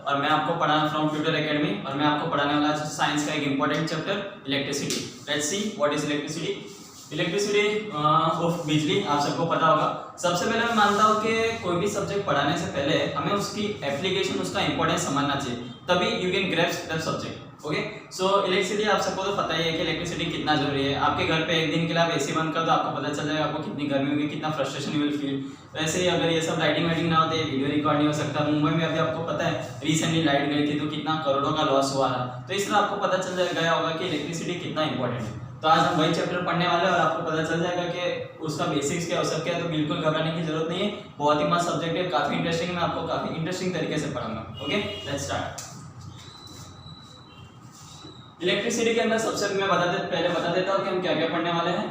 और मैं आपको पढ़ाना फ्रॉम ट्यूटर एकेडमी और मैं आपको पढ़ाने वाला साइंस का एक important chapter electricity. Let's see what is electricity. Elasticity of बिजली आप सबको पता होगा। सबसे पहले मैं मानता हूँ कि कोई भी सब्जेक्ट पढ़ाने से पहले हमें उसकी एप्लीकेशन, उसका इंपॉर्टेंस समझना चाहिए, तभी you can grasp that subject. Okay, so electricity आप सबको तो पता ही है कि इलेक्ट्रिसिटी कितना जरूरी है। आपके घर पे एक दिन के लिए आप एसी बंद कर दो, आपको पता चल जाएगा आपको कितनी गर्मी होगी, कितना फ्रस्ट्रेशन यू विल फील। वैसे ही अगर ये सब लाइटिंग वाइटिंग ना होती, वीडियो रिकॉर्ड नहीं हो सकता। मुंबई में अभी आपको पता है रिसेंटली लाइट गई थी तो कितना करोड़ों का लॉस हुआ है। तो इसलिए आपको पता चल गया होगा कि इलेक्ट्रिसिटी कितना इंपॉर्टेंट है। तो आज हम वही चैप्टर पढ़ने वाले हैं और आपको पता चल जाएगा कि उसका बेसिक्स क्या हो सकता है। तो बिल्कुल घबराने की जरूरत नहीं है, बहुत ही मस्त सब्जेक्ट है, काफी इंटरेस्टिंग है। मैं आपको काफी इंटरेस्टिंग तरीके से पढ़ाऊंगा। Okay, let's start. इलेक्ट्रिसिटी के अंदर सबसे मैं पहले बता देता हूँ कि हम क्या क्या पढ़ने वाले हैं।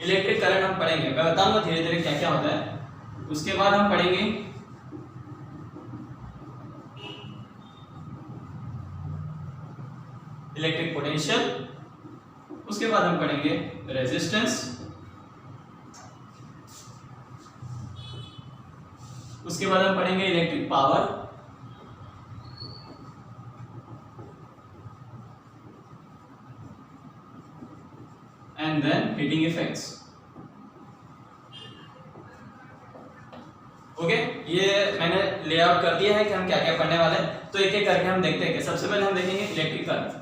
इलेक्ट्रिक करंट हम पढ़ेंगे, मैं बताऊंगा धीरे धीरे क्या क्या होता है। उसके बाद हम पढ़ेंगे इलेक्ट्रिक पोटेंशियल, उसके बाद हम पढ़ेंगे रेजिस्टेंस, उसके बाद हम पढ़ेंगे electric power, and then heating effects. Okay, ये मैंने लेआउट कर दिया है कि हम क्या क्या पढ़ने वाले हैं। तो एक एक करके हम देखते हैं कि सबसे पहले हम देखेंगे electric current.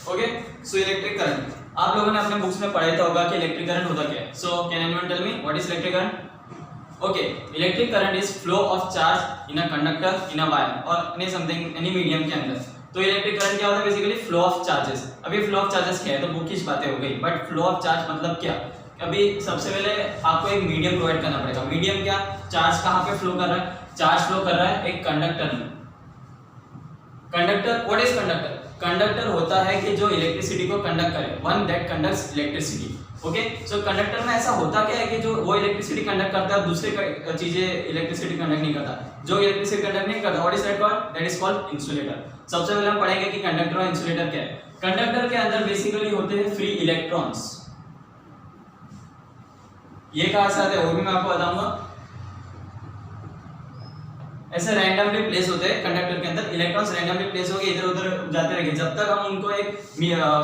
Okay, so electric current आप लोगों ने अपने बुक्स में पढ़ा था होगा कि इलेक्ट्रिक करंट होता क्या है। So can anyone tell me what is electric current? Okay, electric current is flow of charge in a conductor, in a wire और इन समथिंग एनी मीडियम के अंदर। तो इलेक्ट्रिक करंट क्या होता है? Basically flow of charges. अभी flow of charges क्या है तो बुक की बातें हो गई, बट फ्लो ऑफ चार्ज मतलब क्या? अभी सबसे पहले आपको एक मीडियम प्रोवाइड करना पड़ेगा। मीडियम क्या? चार्ज कहाँ पे फ्लो कर रहा है? चार्ज फ्लो कर रहा है एक कंडक्टर में। Conductor, what is conductor? Conductor होता है कि जो इलेक्ट्रिसिटी को कंडक्ट करे, one that conducts electricity. Okay, so conductor में ऐसा होता क्या है कि जो वो इलेक्ट्रिसिटी कंडक्ट करता है, दूसरे चीजें इलेक्ट्रिसिटी कंडक्ट नहीं करता। जो इलेक्ट्रिसिटी कंडक्ट नहीं करता, what is that called? That is called insulator. सबसे पहले हम पढ़ेंगे कि कंडक्टर और इंसुलेटर क्या है। कंडक्टर के अंदर बेसिकली होते हैं फ्री इलेक्ट्रॉन्स। ये कहां से आते हैं वो भी मैं आपको बताऊंगा। ऐसे रैंडमली प्लेस होते हैं कंडक्टर के अंदर, इलेक्ट्रॉन्स रैंडमली प्लेस होके इधर उधर जाते रहेंगे। जब तक हम उनको एक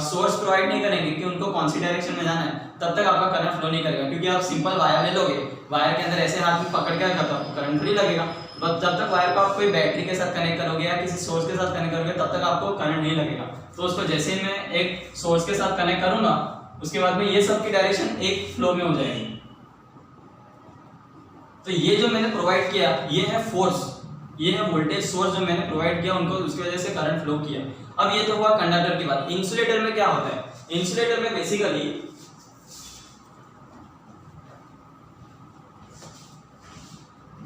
सोर्स प्रोवाइड नहीं करेंगे कि उनको कौन सी डायरेक्शन में जाना है, तब तक आपका करंट फ्लो नहीं करेगा। क्योंकि आप सिंपल वायर ले लोगे, वायर के अंदर ऐसे हाथ में पकड़ के रखा तो करंट थोड़ी लगेगा। बट जब तक वायर को आप कोई बैटरी के साथ कनेक्ट करोगे या किसी सोर्स के साथ कनेक्ट करोगे, तब तक आपको करंट नहीं लगेगा। तो उसको जैसे ही मैं एक सोर्स के साथ कनेक्ट करूंगा, उसके बाद में ये सब की डायरेक्शन एक फ्लो में हो जाएगी। तो ये जो मैंने प्रोवाइड किया, ये है फोर्स, ये है वोल्टेज सोर्स जो मैंने प्रोवाइड किया उनको, उसकी वजह से करंट फ्लो किया। अब ये तो हुआ कंडक्टर की बात। इंसुलेटर में क्या होता है? इंसुलेटर में बेसिकली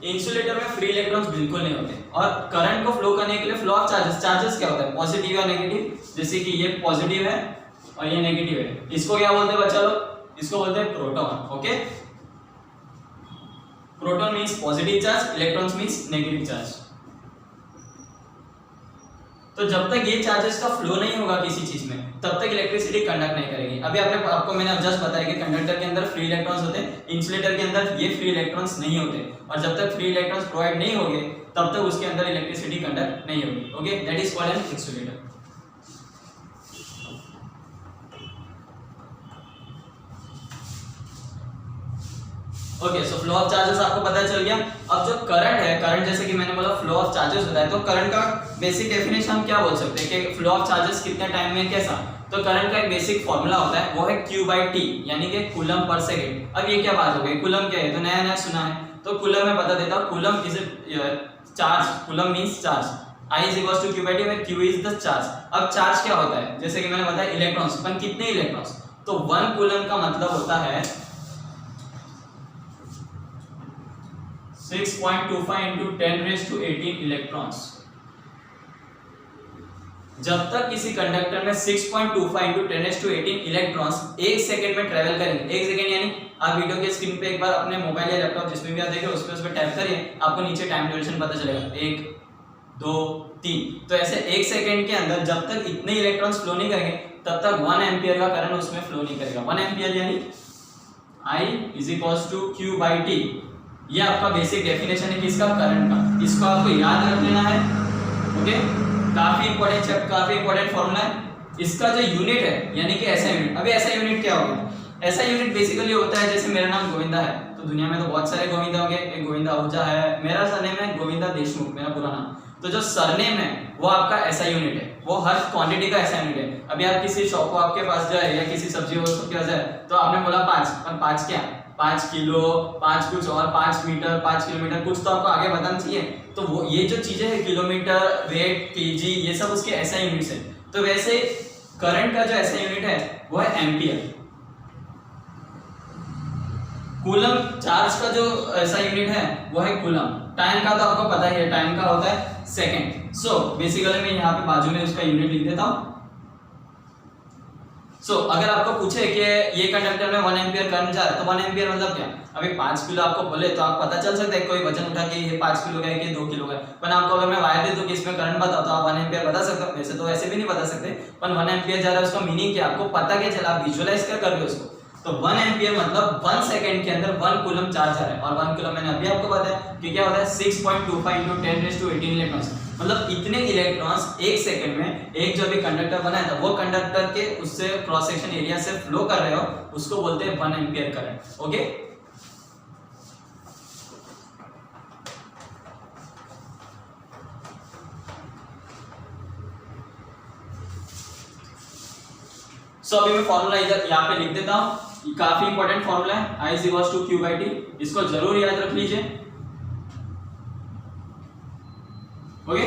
इंसुलेटर में फ्री इलेक्ट्रॉन्स बिल्कुल नहीं होते और करंट को फ्लो करने के लिए फ्लो ऑफ चार्जेस। चार्जेस क्या होता है? पॉजिटिव या नेगेटिव। जैसे कि ये पॉजिटिव है और ये नेगेटिव है। इसको क्या बोलते हैं बच्चा लोग? इसको बोलते हैं proton. Okay, proton means positive charge, electrons means negative charge. तो जब तक ये चार्जेस का फ्लो नहीं होगा किसी चीज में, तब तक इलेक्ट्रिसिटी कंडक्ट नहीं करेगी। अभी आपको मैंने जस्ट बताया कि कंडक्टर के अंदर फ्री इलेक्ट्रॉन्स होते हैं, इंसुलेटर के अंदर ये फ्री इलेक्ट्रॉन्स नहीं होते। और जब तक फ्री इलेक्ट्रॉन्स प्रोवाइड नहीं होंगे, तब तक उसके अंदर इलेक्ट्रिसिटी कंडक्ट नहीं होगी। Okay, that is called an insulator. Okay, so flow of charges आपको पता चल गया। अब जो करंट है, करंट जैसे कि मैंने बोला फ्लो ऑफ चार्जेस होता है, तो करंट का बेसिक डेफिनेशन हम क्या बोल सकते हैं कि फ्लो ऑफ चार्जेस कितने टाइम में कैसा? तो करंट का एक बेसिक फॉर्मूला होता है, वो है Q/T, यानी कि कूलम पर सेकंड। अब ये क्या बात हो गई? कूलम क्या है? तो नया नया सुना है, तो कूलम में बता देता हूं। Coulomb is charge, coulomb means charge. I is equals to Q/T, where Q is the charge। अब चार्ज क्या होता है? जैसे कि मैंने बताया इलेक्ट्रॉन्स, पर कितने इलेक्ट्रॉन्स? तो 1 कूलम का मतलब होता है 6.25 into 10 raised to 18 इलेक्ट्रॉन्स। जब तक किसी कंडक्टर में 6.25 इंटू 10⁻18 इलेक्ट्रॉन्स एक सेकंड में ट्रेवल करेंगे, एक सेकंड यानी आप वीडियो के स्क्रीन पे एक बार अपने मोबाइल या लैपटॉप जिसमें भी आप देख रहे हो उस पर टैप करिए, आपको नीचे टाइम ड्यूरेशन पता चलेगा 1 2 3। तो ऐसे एक सेकंड के अंदर जब तक इतने इलेक्ट्रॉन्स फ्लो नहीं करेंगे तब तक 1 एम्पियर का करंट उसमें फ्लो नहीं करेगा। 1 एम्पियर यानी I = Q/T। ये आपका बेसिक डेफिनेशन है किसका, करंट का। इसको आपको याद रख लेना है, ओके। काफी इंपॉर्टेंट फॉर्मूला है। इसका जो यूनिट है यानी कि ऐसा यूनिट, अभी ऐसा यूनिट क्या होगा, ऐसा यूनिट बेसिकली होता है जैसे मेरा नाम गोविंदा है, तो दुनिया में तो बहुत सारे गोविंदा होंगे, एक गोविंदा आहूजा है, मेरा सरनेम है गोविंदा देशमुख, मेरा पूरा नाम। तो जो सरनेम है वो आपका ऐसा यूनिट है, वो हर क्वांटिटी का ऐसा यूनिट है। अभी आप किसी शॉप को आपके पास जाए या किसी सब्जी वस्तु के पास जाए तो आपने बोला 5, पर 5 क्या, 5 किलो, 5 कुछ और, 5 मीटर, 5 किलोमीटर, कुछ तो आपको आगे बताना चाहिए। तो वो ये जो चीजें है किलोमीटर, वेट, केजी, ये सब उसके ऐसा यूनिट्स है। तो वैसे करंट का जो ऐसा यूनिट है वो है एम्पियर। कूलम चार्ज का जो ऐसा यूनिट है वो है कूलम। टाइम का तो आपको पता ही है, टाइम का होता है सेकंड। सो बेसिकली मैं यहाँ पे बाजू में उसका यूनिट लिख देता हूँ। अगर आपको पूछे कि ये कंडक्टर में 1 एम्पियर करंट जा रहा है तो 1 एम्पियर मतलब क्या, अभी 5 किलो आपको बोले तो आप पता चल सकता है, कोई वजन उठा के ये 5 किलो का है कि 2 किलो का है। पर आपको अगर मैं वायर दे दूं कि इसमें करंट बताओ तो आप 1 एम्पियर बता सकते हो। वैसे तो ऐसे भी नहीं बता सकते, पर 1 एम्पियर जा रहा है उसका मीनिंग क्या आपको पता क्या चला, आप विजुअलाइज कर रहे हो उसको। तो 1 एम्पियर मतलब 1 सेकंड के अंदर 1 कूलम चार्ज आ रहा है। और 1 कूलम मैंने अभी आपको बताया कि क्या होता है 6.25 इंटू 10⁻18 इलेक्ट्रॉन्स, मतलब इतने इलेक्ट्रॉन्स एक सेकंड में एक जो भी कंडक्टर बनाया था वो कंडक्टर के उससे क्रॉस सेक्शन एरिया से फ्लो कर रहे हो, उसको बोलते हैं 1 एम्पियर करंट, ओके। अभी मैं फॉर्मूला इधर यहाँ पे लिख देता हूँ, काफी इंपॉर्टेंट फॉर्मूला है, I = Q/T, इसको जरूर याद रख लीजिए, ओके।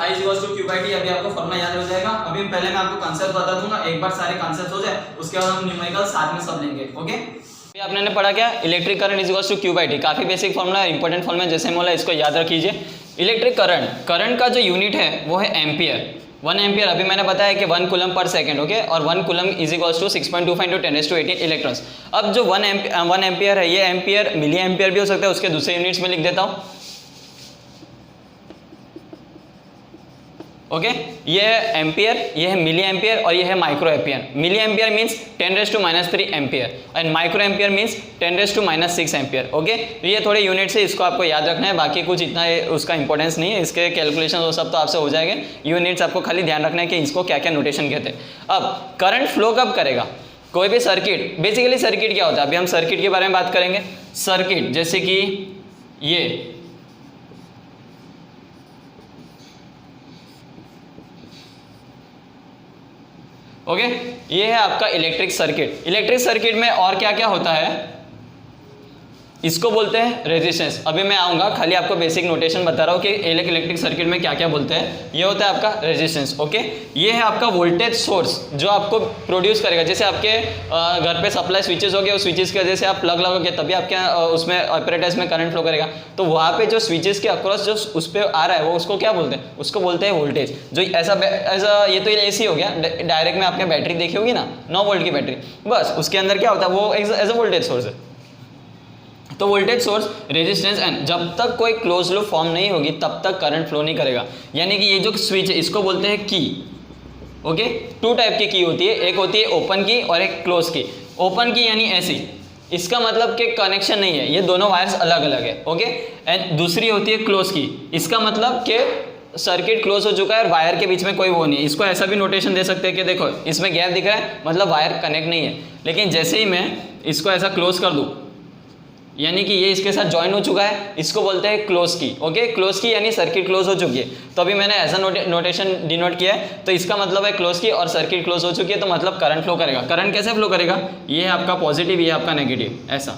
I = Q/T, अभी आपको फॉर्मूला याद हो जाएगा। अभी पहले मैं आपको कांसेप्ट बता दूंगा, एक बार सारे कांसेप्ट हो जाए उसके बाद हम न्यूमेरिकल साथ में सब लेंगे, ओके। अभी आपने पढ़ा क्या, इलेक्ट्रिक करंट = Q/T, काफी बेसिक फॉर्मूला है, इंपॉर्टेंट फॉर्मूला जैसे बोला, इसको याद रख लीजिए। इलेक्ट्रिक करंट का जो यूनिट है वो है एम्पियर। 1 एम्पियर अभी मैंने बताया कि 1 कूलम पर सेकंड, ओके। और 1 कूलम = 6.25 इंटू 10⁻18 इलेक्ट्रॉन्स। अब जो 1 एम्पियर है, ये एम्पियर मिली एम्पियर भी हो सकता है, उसके दूसरे यूनिट्स में लिख देता हूँ, ओके। ये है एम्पियर, ये है मिली एम्पियर और ये है micro ampere. Milli ampere means 10⁻³ ampere and micro ampere means 10⁻6 ampere, okay. ये थोड़े यूनिट्स है, इसको आपको याद रखना है, बाकी कुछ इतना उसका इंपॉर्टेंस नहीं है, इसके कैलकुलेशन वो सब तो आपसे हो जाएंगे। यूनिट्स आपको खाली ध्यान रखना है कि इसको क्या क्या नोटेशन कहते हैं। अब करंट फ्लो कब करेगा, कोई भी सर्किट, बेसिकली सर्किट क्या होता है, अभी हम सर्किट के बारे में बात करेंगे। सर्किट जैसे कि ये ओके, ये है आपका इलेक्ट्रिक सर्किट। इलेक्ट्रिक सर्किट में और क्या क्या होता है, इसको बोलते हैं रेजिस्टेंस। अभी मैं आऊँगा, खाली आपको बेसिक नोटेशन बता रहा हूँ कि इलेक्ट्रिक सर्किट में क्या क्या बोलते हैं। ये होता है आपका रेजिस्टेंस, ओके। ये है आपका वोल्टेज सोर्स जो आपको प्रोड्यूस करेगा, जैसे आपके घर पे सप्लाई स्विचेस हो गए, उस स्विचेस की वजह से आप प्लग लगोगे तभी आपके उसमें ऑपरेटर्स में करंट फ्लो करेगा। तो वहाँ पे जो स्विचेस के अक्रॉस जो उस पर आ रहा है वो उसको क्या बोलते हैं, उसको बोलते हैं वोल्टेज। जो ऐसा ये तो AC हो गया, डायरेक्ट में आपने बैटरी देखी होगी ना, 9 वोल्ट की बैटरी, बस उसके अंदर क्या होता है वो एज अ वोल्टेज सोर्स है। तो वोल्टेज सोर्स, रेजिस्टेंस एंड जब तक कोई क्लोज लूप फॉर्म नहीं होगी तब तक करंट फ्लो नहीं करेगा। यानी कि ये जो स्विच है इसको बोलते हैं की, ओके। 2 टाइप की होती है, एक होती है ओपन की और एक क्लोज की। ओपन की यानी ऐसी, इसका मतलब कि कनेक्शन नहीं है, ये दोनों वायर्स अलग अलग है, ओके। एंड दूसरी होती है क्लोज की, इसका मतलब कि सर्किट क्लोज हो चुका है और वायर के बीच में कोई वो नहीं है। इसको ऐसा भी नोटेशन दे सकते हैं कि देखो इसमें गैप दिख रहा है, मतलब वायर कनेक्ट नहीं है। लेकिन जैसे ही मैं इसको ऐसा क्लोज कर दूँ, यानी कि ये इसके साथ ज्वाइन हो चुका है, इसको बोलते हैं क्लोज की, ओके। क्लोज की यानी सर्किट क्लोज हो चुकी है। तो अभी मैंने ऐसा नोटेशन डिनोट किया है, तो इसका मतलब है क्लोज की और सर्किट क्लोज हो चुकी है, तो मतलब करंट फ्लो करेगा। करंट कैसे फ्लो करेगा, ये है आपका पॉजिटिव, ये आपका नेगेटिव, ऐसा,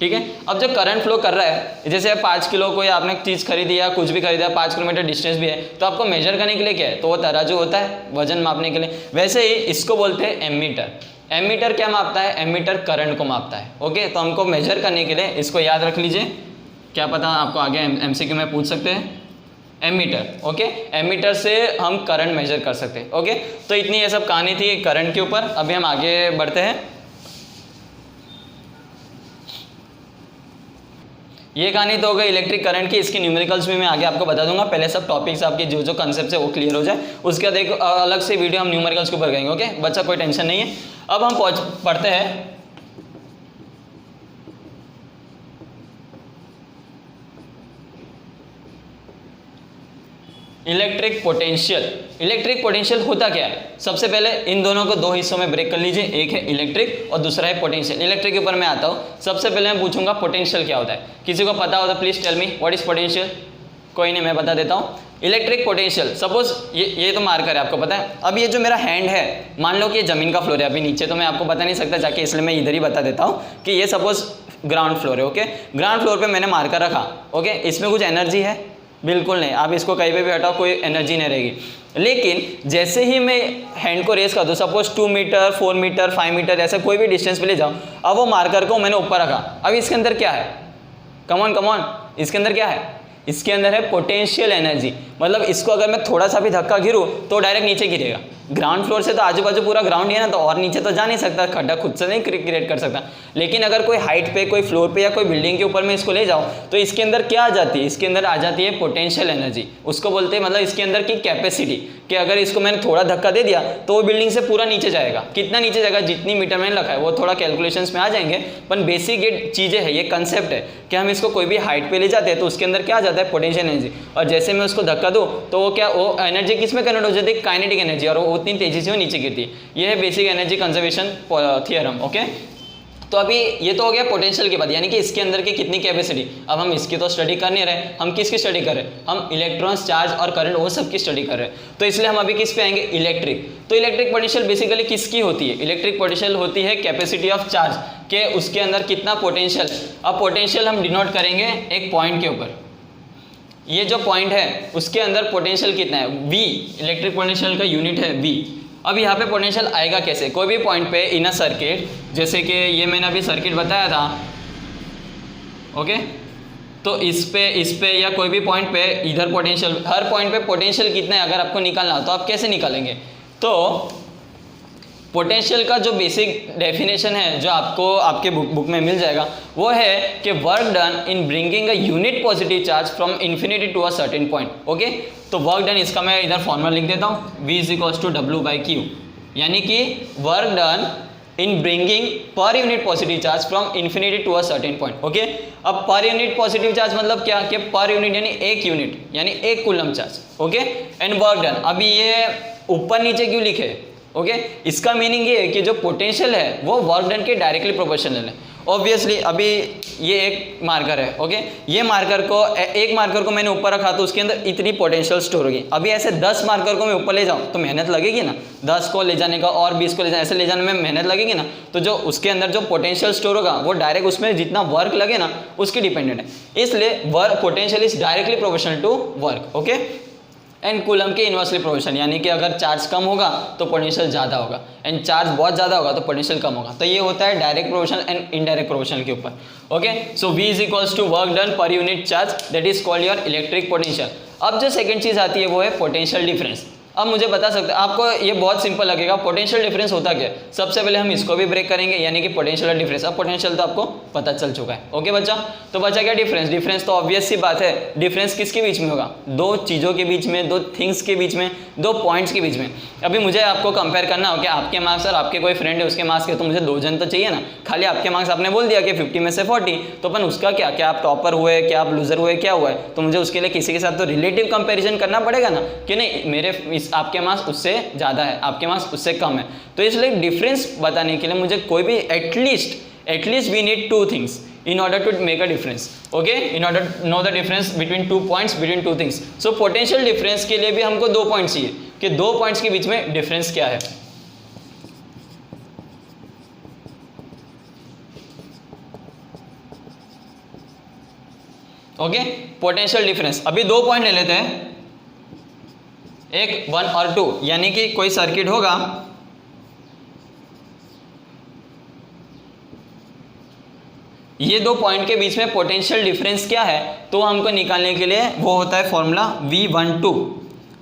ठीक है। अब जब करंट फ्लो कर रहा है, जैसे 5 किलो कोई आपने चीज़ खरीदी या कुछ भी खरीदा, 5 किलोमीटर डिस्टेंस भी है, तो आपको मेजर करने के लिए क्या है, तो वो तराजू होता है वजन मापने के लिए। वैसे ही इसको बोलते हैं एमीटर। एमीटर क्या मापता है, एमीटर करंट को मापता है, ओके। तो हमको मेजर करने के लिए इसको याद रख लीजिए, क्या पता आपको आगे MCQ में पूछ सकते हैं। Ammeter, okay. एमीटर से हम करंट मेजर कर सकते हैं, ओके। तो इतनी ये सब कहानी थी करंट के ऊपर। अभी हम आगे बढ़ते हैं। ये कहानी तो हो गई इलेक्ट्रिक करंट की, इसकी न्यूमेरिकल्स भी मैं आगे आपको बता दूंगा। पहले सब टॉपिक्स आपके जो जो कंसेप्ट है वो क्लियर हो जाए, उसके बाद एक अलग से वीडियो हम न्यूमेरिकल्स के ऊपर करेंगे, ओके बच्चा, कोई टेंशन नहीं है। अब हम पढ़ते हैं इलेक्ट्रिक पोटेंशियल। इलेक्ट्रिक पोटेंशियल होता क्या है? सबसे पहले इन दोनों को दो हिस्सों में ब्रेक कर लीजिए, एक है इलेक्ट्रिक और दूसरा है पोटेंशियल। इलेक्ट्रिक के ऊपर मैं आता हूँ। सबसे पहले मैं पूछूंगा पोटेंशियल क्या होता है। किसी को पता होता please tell me what is potential. कोई नहीं, मैं बता देता हूँ। इलेक्ट्रिक पोटेंशियल, सपोज ये तो मार्कर है, आपको पता है। अब ये जो मेरा हैंड है, मान लो कि ये जमीन का फ्लोर है, अभी नीचे तो मैं आपको बता नहीं सकता जाके, इसलिए मैं इधर ही बता देता हूँ कि ये सपोज ग्राउंड फ्लोर है, ओके। ग्राउंड फ्लोर पे मैंने मार्कर रखा, ओके। इसमें कुछ एनर्जी है? बिल्कुल नहीं। आप इसको कहीं पे भी हटाओ, कोई एनर्जी नहीं रहेगी। लेकिन जैसे ही मैं हैंड को रेस कर दूँ, सपोज 2 मीटर 4 मीटर 5 मीटर ऐसा कोई भी डिस्टेंस पे ले जाऊँ, अब वो मार्कर को मैंने ऊपर रखा, अब इसके अंदर क्या है? कमॉन कमॉन, इसके अंदर क्या है? इसके अंदर है पोटेंशियल एनर्जी। मतलब इसको अगर मैं थोड़ा सा भी धक्का गिरूँ तो डायरेक्ट नीचे गिरेगा। ग्राउंड फ्लोर से तो आजू बाजू पूरा ग्राउंड ही है ना, तो और नीचे तो जा नहीं सकता, खड्डा खुद से नहीं क्रिएट कर सकता। लेकिन अगर कोई हाइट पे, कोई फ्लोर पे या कोई बिल्डिंग के ऊपर मैं इसको ले जाऊँ तो इसके अंदर क्या आ जाती है? इसके अंदर आ जाती है पोटेंशियल एनर्जी। उसको बोलते हैं, मतलब इसके अंदर की कैपेसिटी, कि अगर इसको मैंने थोड़ा धक्का दे दिया तो वो बिल्डिंग से पूरा नीचे जाएगा। कितना नीचे जाएगा? जितनी मीटर मैंने रखा है, वो थोड़ा कैलकुलेशंस में आ जाएंगे, पर बेसिक ये चीज़ें है, ये कंसेप्ट है कि हम इसको कोई भी हाइट पे ले जाते हैं तो उसके अंदर क्या आ जाता है? Potential energy. और जैसे मैं उसको धक्का दूँ तो वो क्या, वो एनर्जी किस में कन्वर्ट हो जाती है? काइनेटिक एनर्जी, और वो उतनी तेजी से वो नीचे गिरती है। ये है basic energy conservation theorem, okay. तो अभी ये तो हो गया पोटेंशियल की बात, यानी कि इसके अंदर की कितनी कैपेसिटी। अब हम इसकी तो स्टडी कर नहीं रहे, हम किसकी स्टडी कर रहे हैं? हम इलेक्ट्रॉन्स, चार्ज और करंट, वो सब की स्टडी कर रहे हैं। तो इसलिए हम अभी किस पे आएंगे? इलेक्ट्रिक। तो इलेक्ट्रिक पोटेंशियल बेसिकली किसकी होती है? इलेक्ट्रिक पोटेंशियल होती है कैपेसिटी ऑफ चार्ज, के उसके अंदर कितना पोटेंशियल। अब पोटेंशियल हम डिनोट करेंगे एक पॉइंट के ऊपर। ये जो पॉइंट है उसके अंदर पोटेंशियल कितना है? V। इलेक्ट्रिक पोटेंशियल का यूनिट है V। अब यहाँ पे पोटेंशियल आएगा कैसे? कोई भी पॉइंट पे इन अ सर्किट, जैसे कि ये मैंने अभी सर्किट बताया था, ओके। तो इस पे या कोई भी पॉइंट पे इधर पोटेंशियल, हर पॉइंट पे पोटेंशियल कितना है अगर आपको निकालना हो तो आप कैसे निकालेंगे? तो पोटेंशियल का जो बेसिक डेफिनेशन है, जो आपको आपके बुक में मिल जाएगा, वो है कि work done in bringing a unit positive charge from infinity to a certain point, okay. तो वर्क डन, इसका मैं इधर फॉर्मूला लिख देता हूँ, V = W/Q, यानी कि work done in bringing per unit positive charge from infinity to a certain point, okay. अब पर यूनिट पॉजिटिव चार्ज मतलब क्या? कि पर यूनिट यानी एक यूनिट, यानी एक coulomb charge, okay. And work done, अभी ये ऊपर नीचे क्यों लिखे? ओके, इसका मीनिंग ये है कि जो पोटेंशियल है वो वर्क डन के डायरेक्टली प्रोपोर्शनल है। ऑब्वियसली अभी ये एक मार्कर है, ओके। ये मार्कर को, एक मार्कर को मैंने ऊपर रखा तो उसके अंदर इतनी पोटेंशियल स्टोर होगी। अभी ऐसे 10 मार्कर को मैं ऊपर ले जाऊँ तो मेहनत लगेगी ना, 10 को ले जाने का और 20 को ले जाने, ऐसे ले जाने में मेहनत लगेगी ना। तो जो उसके अंदर जो पोटेंशियल स्टोर होगा वो डायरेक्ट उसमें जितना वर्क लगे ना उसकी डिपेंडेंट है। इसलिए work potential is directly proportional to work, okay. And coulomb के इन्वर्सली प्रोपोर्शनल, यानी कि अगर चार्ज कम होगा तो पोटेंशियल ज़्यादा होगा, एंड चार्ज बहुत ज़्यादा होगा तो पोटेंशियल कम होगा। तो ये होता है direct proportional and indirect proportional के ऊपर, okay. So V = work done per unit charge, that is called your electric potential. अब जो सेकंड चीज़ आती है वो है पोटेंशियल डिफरेंस। अब मुझे बता सकते हैं, आपको ये बहुत सिंपल लगेगा, पोटेंशियल डिफरेंस होता क्या है। सबसे पहले हम इसको भी ब्रेक करेंगे, यानी कि पोटेंशियल डिफरेंस। अब पोटेंशियल तो आपको पता चल चुका है, ओके बच्चा। तो बच्चा क्या डिफरेंस? डिफरेंस तो ऑब्वियस सी बात है, डिफरेंस किसके बीच में होगा? दो चीज़ों के बीच में, दो थिंग्स के बीच में, दो पॉइंट्स के बीच में। अभी मुझे आपको कंपेयर करना हो कि आपके मार्क्स और आपके कोई फ्रेंड है उसके मार्क्स के, तो मुझे 2 जन तो चाहिए ना। खाली आपके मार्क्स आपने बोल दिया कि 50 में से 40, तो अपन उसका क्या, क्या आप टॉपर हुए, क्या आप लूजर हुए, क्या हुआ है, तो मुझे उसके लिए किसी के साथ तो रिलेटिव कंपेरिजन करना पड़ेगा ना, कि नहीं मेरे आपके मार्क्स उससे ज़्यादा है, आपके मार्क्स उससे कम है। तो इसलिए डिफरेंस बताने के लिए मुझे कोई भी at least we need 2 things in order to make a difference, okay, in order to know the difference between 2 points, between 2 things. So potential difference के लिए भी हमको 2 पॉइंट्स चाहिए कि 2 पॉइंट्स के बीच में डिफरेंस क्या है, ओके। पोटेंशियल डिफरेंस, अभी 2 पॉइंट ले लेते हैं, एक 1 और 2, यानी कि कोई सर्किट होगा, ये दो पॉइंट के बीच में पोटेंशियल डिफरेंस क्या है, तो हमको निकालने के लिए वो होता है फॉर्मूला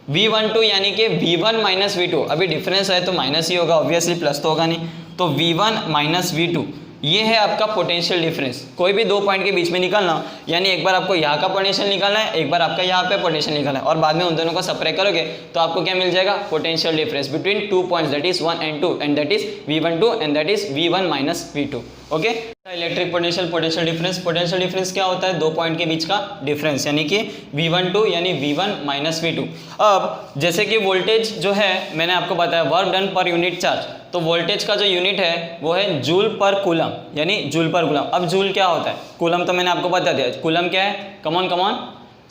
V12 यानी कि V1 माइनस V2। अभी डिफरेंस है तो माइनस ही होगा ऑब्वियसली, प्लस तो होगा नहीं। तो V1 माइनस V2 ये है आपका पोटेंशियल डिफरेंस। कोई भी दो पॉइंट के बीच में निकालना, यानी एक बार आपको यहाँ का पोटेंशियल निकालना है, एक बार आपका यहाँ पे पोटेंशियल निकालना है, और बाद में उन दोनों को सब्ट्रैक्ट करोगे तो आपको क्या मिल जाएगा, potential difference between two points, that is 1 and 2, and that is V12 and that is V1 minus V2। Okay, electric potential difference क्या होता है, दो पॉइंट के बीच का डिफरेंस, यानी कि V12 यानी V1 माइनस V2। अब जैसे कि वोल्टेज जो है मैंने आपको बताया work done per unit charge, तो वोल्टेज का जो यूनिट है वो है जूल पर कूलम, यानी जूल पर कूलम। अब जूल क्या होता है, कूलम तो मैंने आपको बता दिया, कूलम क्या है, कमॉन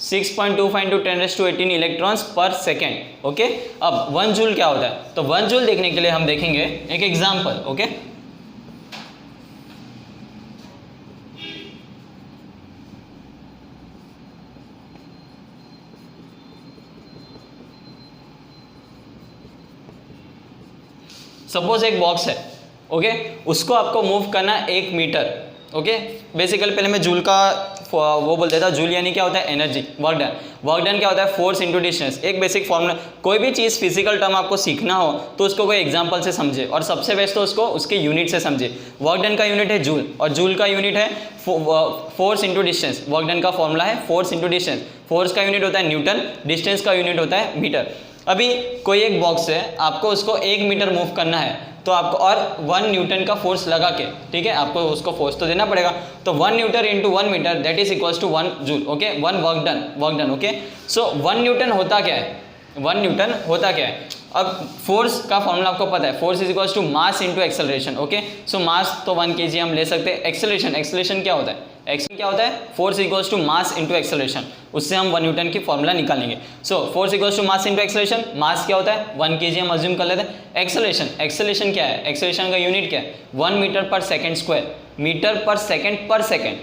6.25 × 10⁻18 इलेक्ट्रॉन्स पर सेकेंड। ओके, अब 1 जूल क्या होता है, तो 1 जूल देखने के लिए हम देखेंगे एक एग्जाम्पल। ओके, सपोज एक बॉक्स है, ओके, उसको आपको मूव करना 1 मीटर। ओके, बेसिकली पहले मैं जूल का वो बोल देता, जूल यानी क्या होता है, एनर्जी, वर्क डन क्या होता है, फोर्स इंटू डिस्टेंस। एक बेसिक फॉर्मूला, कोई भी चीज़ फिजिकल टर्म आपको सीखना हो तो उसको कोई एग्जांपल से समझे, और सबसे बेस्ट तो उसको उसके यूनिट से समझे। वर्क डन का यूनिट है जूल, और जूल का यूनिट है force into distance. Work done का फॉर्मूला है फोर्स इंटू डिस्टेंस, फोर्स का यूनिट होता है न्यूटन, डिस्टेंस का यूनिट होता है मीटर। अभी कोई एक बॉक्स है, आपको उसको 1 मीटर मूव करना है, तो आपको और 1 न्यूटन का फोर्स लगा के, ठीक है, आपको उसको फोर्स तो देना पड़ेगा, तो 1 newton into 1 metre that is equals to 1 joule. Okay, 1 work done. Okay, so 1 newton होता क्या है, 1 न्यूटन होता क्या है। अब फोर्स का फॉर्मूला आपको पता है, force is equals to mass into acceleration. Okay, so mass तो 1 kg हम ले सकते हैं। एक्सेलरेशन क्या होता है, एक्शन क्या होता है, force equals to mass into acceleration, उससे हम 1 न्यूटन की फॉर्मूला निकालेंगे। So force equals to mass into acceleration, mass क्या होता है 1 kg हम अज्यूम कर लेते हैं। एक्सेलरेशन क्या है, एक्सेलरेशन का यूनिट क्या है, 1 metre per second square, metre per second.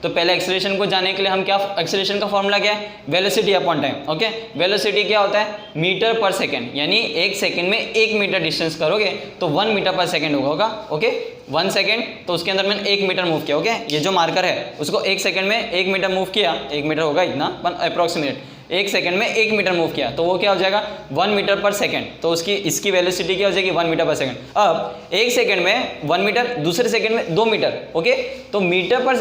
तो पहले एक्सेलरेशन को जानने के लिए हम क्या, एक्सेलरेशन का फॉर्मूला क्या है, velocity upon time. Okay, velocity क्या होता है, मीटर पर सेकेंड, यानी 1 सेकेंड में 1 मीटर डिस्टेंस करोगे तो 1 मीटर पर सेकेंड होगा। ओके, 1 सेकेंड, तो उसके अंदर मैंने 1 मीटर मूव किया। ओके, ये जो मार्कर है उसको 1 सेकेंड में 1 मीटर मूव किया, 1 मीटर होगा इतना अप्रॉक्सीमेट, 1 सेकेंड में 1 मीटर मूव किया, तो वो क्या हो जाएगा 1 मीटर पर सेकेंड। तो इसकी वेलोसिटी क्या हो जाएगी 1 मीटर पर सेकेंड। अब 1 सेकेंड में 1 मीटर, दूसरे सेकेंड में 2 मीटर। ओके, तो मीटर पर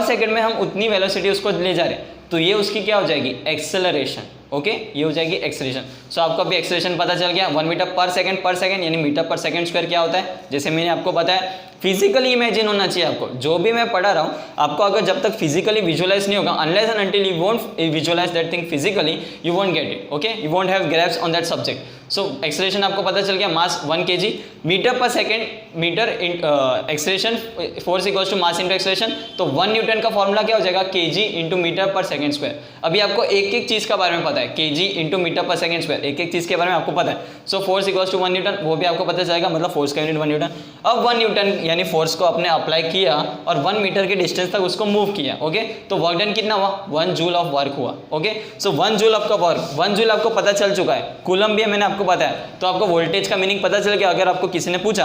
सेकेंड में हम उतनी वेलोसिटी उसको ले जा रहे हैं, तो ये उसकी क्या हो जाएगी, एक्सेलरेशन। ओके, ये हो जाएगी एक्सेलरेशन। सो आपको अभी एक्सेलरेशन पता चल गया, 1 मीटर पर सेकेंड यानी मीटर पर सेकेंड स्क्वायर क्या होता है, जैसे मैंने आपको बताया फिजिकली इमेजिन होना चाहिए आपको, जो भी मैं पढ़ा रहा हूँ आपको अगर जब तक फिजिकली विजुअलाइज नहीं होगा, unless and until you won't visualise that thing physically, you won't get it. Okay, you won't have grasps on that subject. So acceleration आपको पता चल गया, mass 1 kg, metre per second, metre acceleration, force equals to mass into acceleration, तो 1 newton का formula क्या हो जाएगा, kg into metre per second square. अभी आपको एक चीज़ का बारे में पता है, kg into metre per second square, एक चीज़ के बारे में आपको पता है। So force equals to 1 newton, वो भी आपको पता चलेगा, मतलब फोर्स का यूनिट 1 न्यूटन। अब 1 न्यूटन यानी फोर्स को आपने अप्लाई किया और 1 मीटर के डिस्टेंस तक उसको मूव किया। ओके, तो वर्क डन कितना हुआ, 1 जूल ऑफ वर्क हुआ। ओके, सो 1 जूल आपका वर्क, 1 जूल आपको पता चल चुका है, कूलम भी मैंने आपको बताया, तो आपको वोल्टेज का मीनिंग पता चल गया। अगर आपको किसी ने पूछा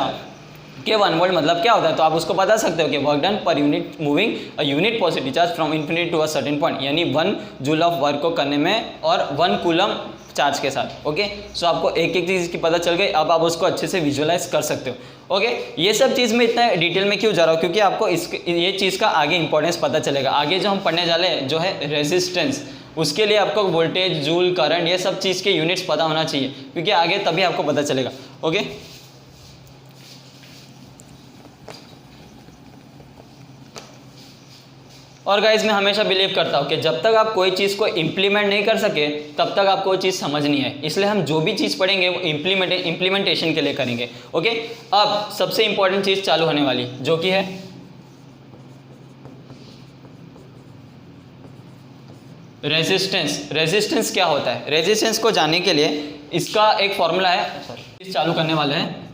कि 1 वोल्ट मतलब क्या होता है, तो आप उसको बता सकते हो कि work done per unit moving a unit positive charge from infinity to a certain point, यानी 1 जूल ऑफ वर्क को करने में और 1 कूलम चार्ज के साथ। ओके, सो आपको एक चीज़ की पता चल गई, अब आप उसको अच्छे से विजुअलाइज कर सकते हो। ओके, ये सब चीज़ में इतना डिटेल में क्यों जा रहा हूँ, क्योंकि आपको ये चीज़ का आगे इंपॉर्टेंस पता चलेगा। आगे जो हम पढ़ने जा रहे हैं जो है रेजिस्टेंस, उसके लिए आपको वोल्टेज, जूल, करंट, ये सब चीज़ के यूनिट्स पता होना चाहिए, क्योंकि आगे तभी आपको पता चलेगा। ओके, और गाइज मैं हमेशा बिलीव करता हूँ कि जब तक आप कोई चीज़ को इम्प्लीमेंट नहीं कर सके तब तक आपको वो चीज़ समझ नहीं है, इसलिए हम जो भी चीज़ पढ़ेंगे वो इम्प्लीमेंटेशन के लिए करेंगे। ओके, अब सबसे इंपॉर्टेंट चीज़ चालू होने वाली जो कि है रेजिस्टेंस क्या होता है। रेजिस्टेंस को जानने के लिए इसका एक फॉर्मूला है, चालू करने वाले हैं।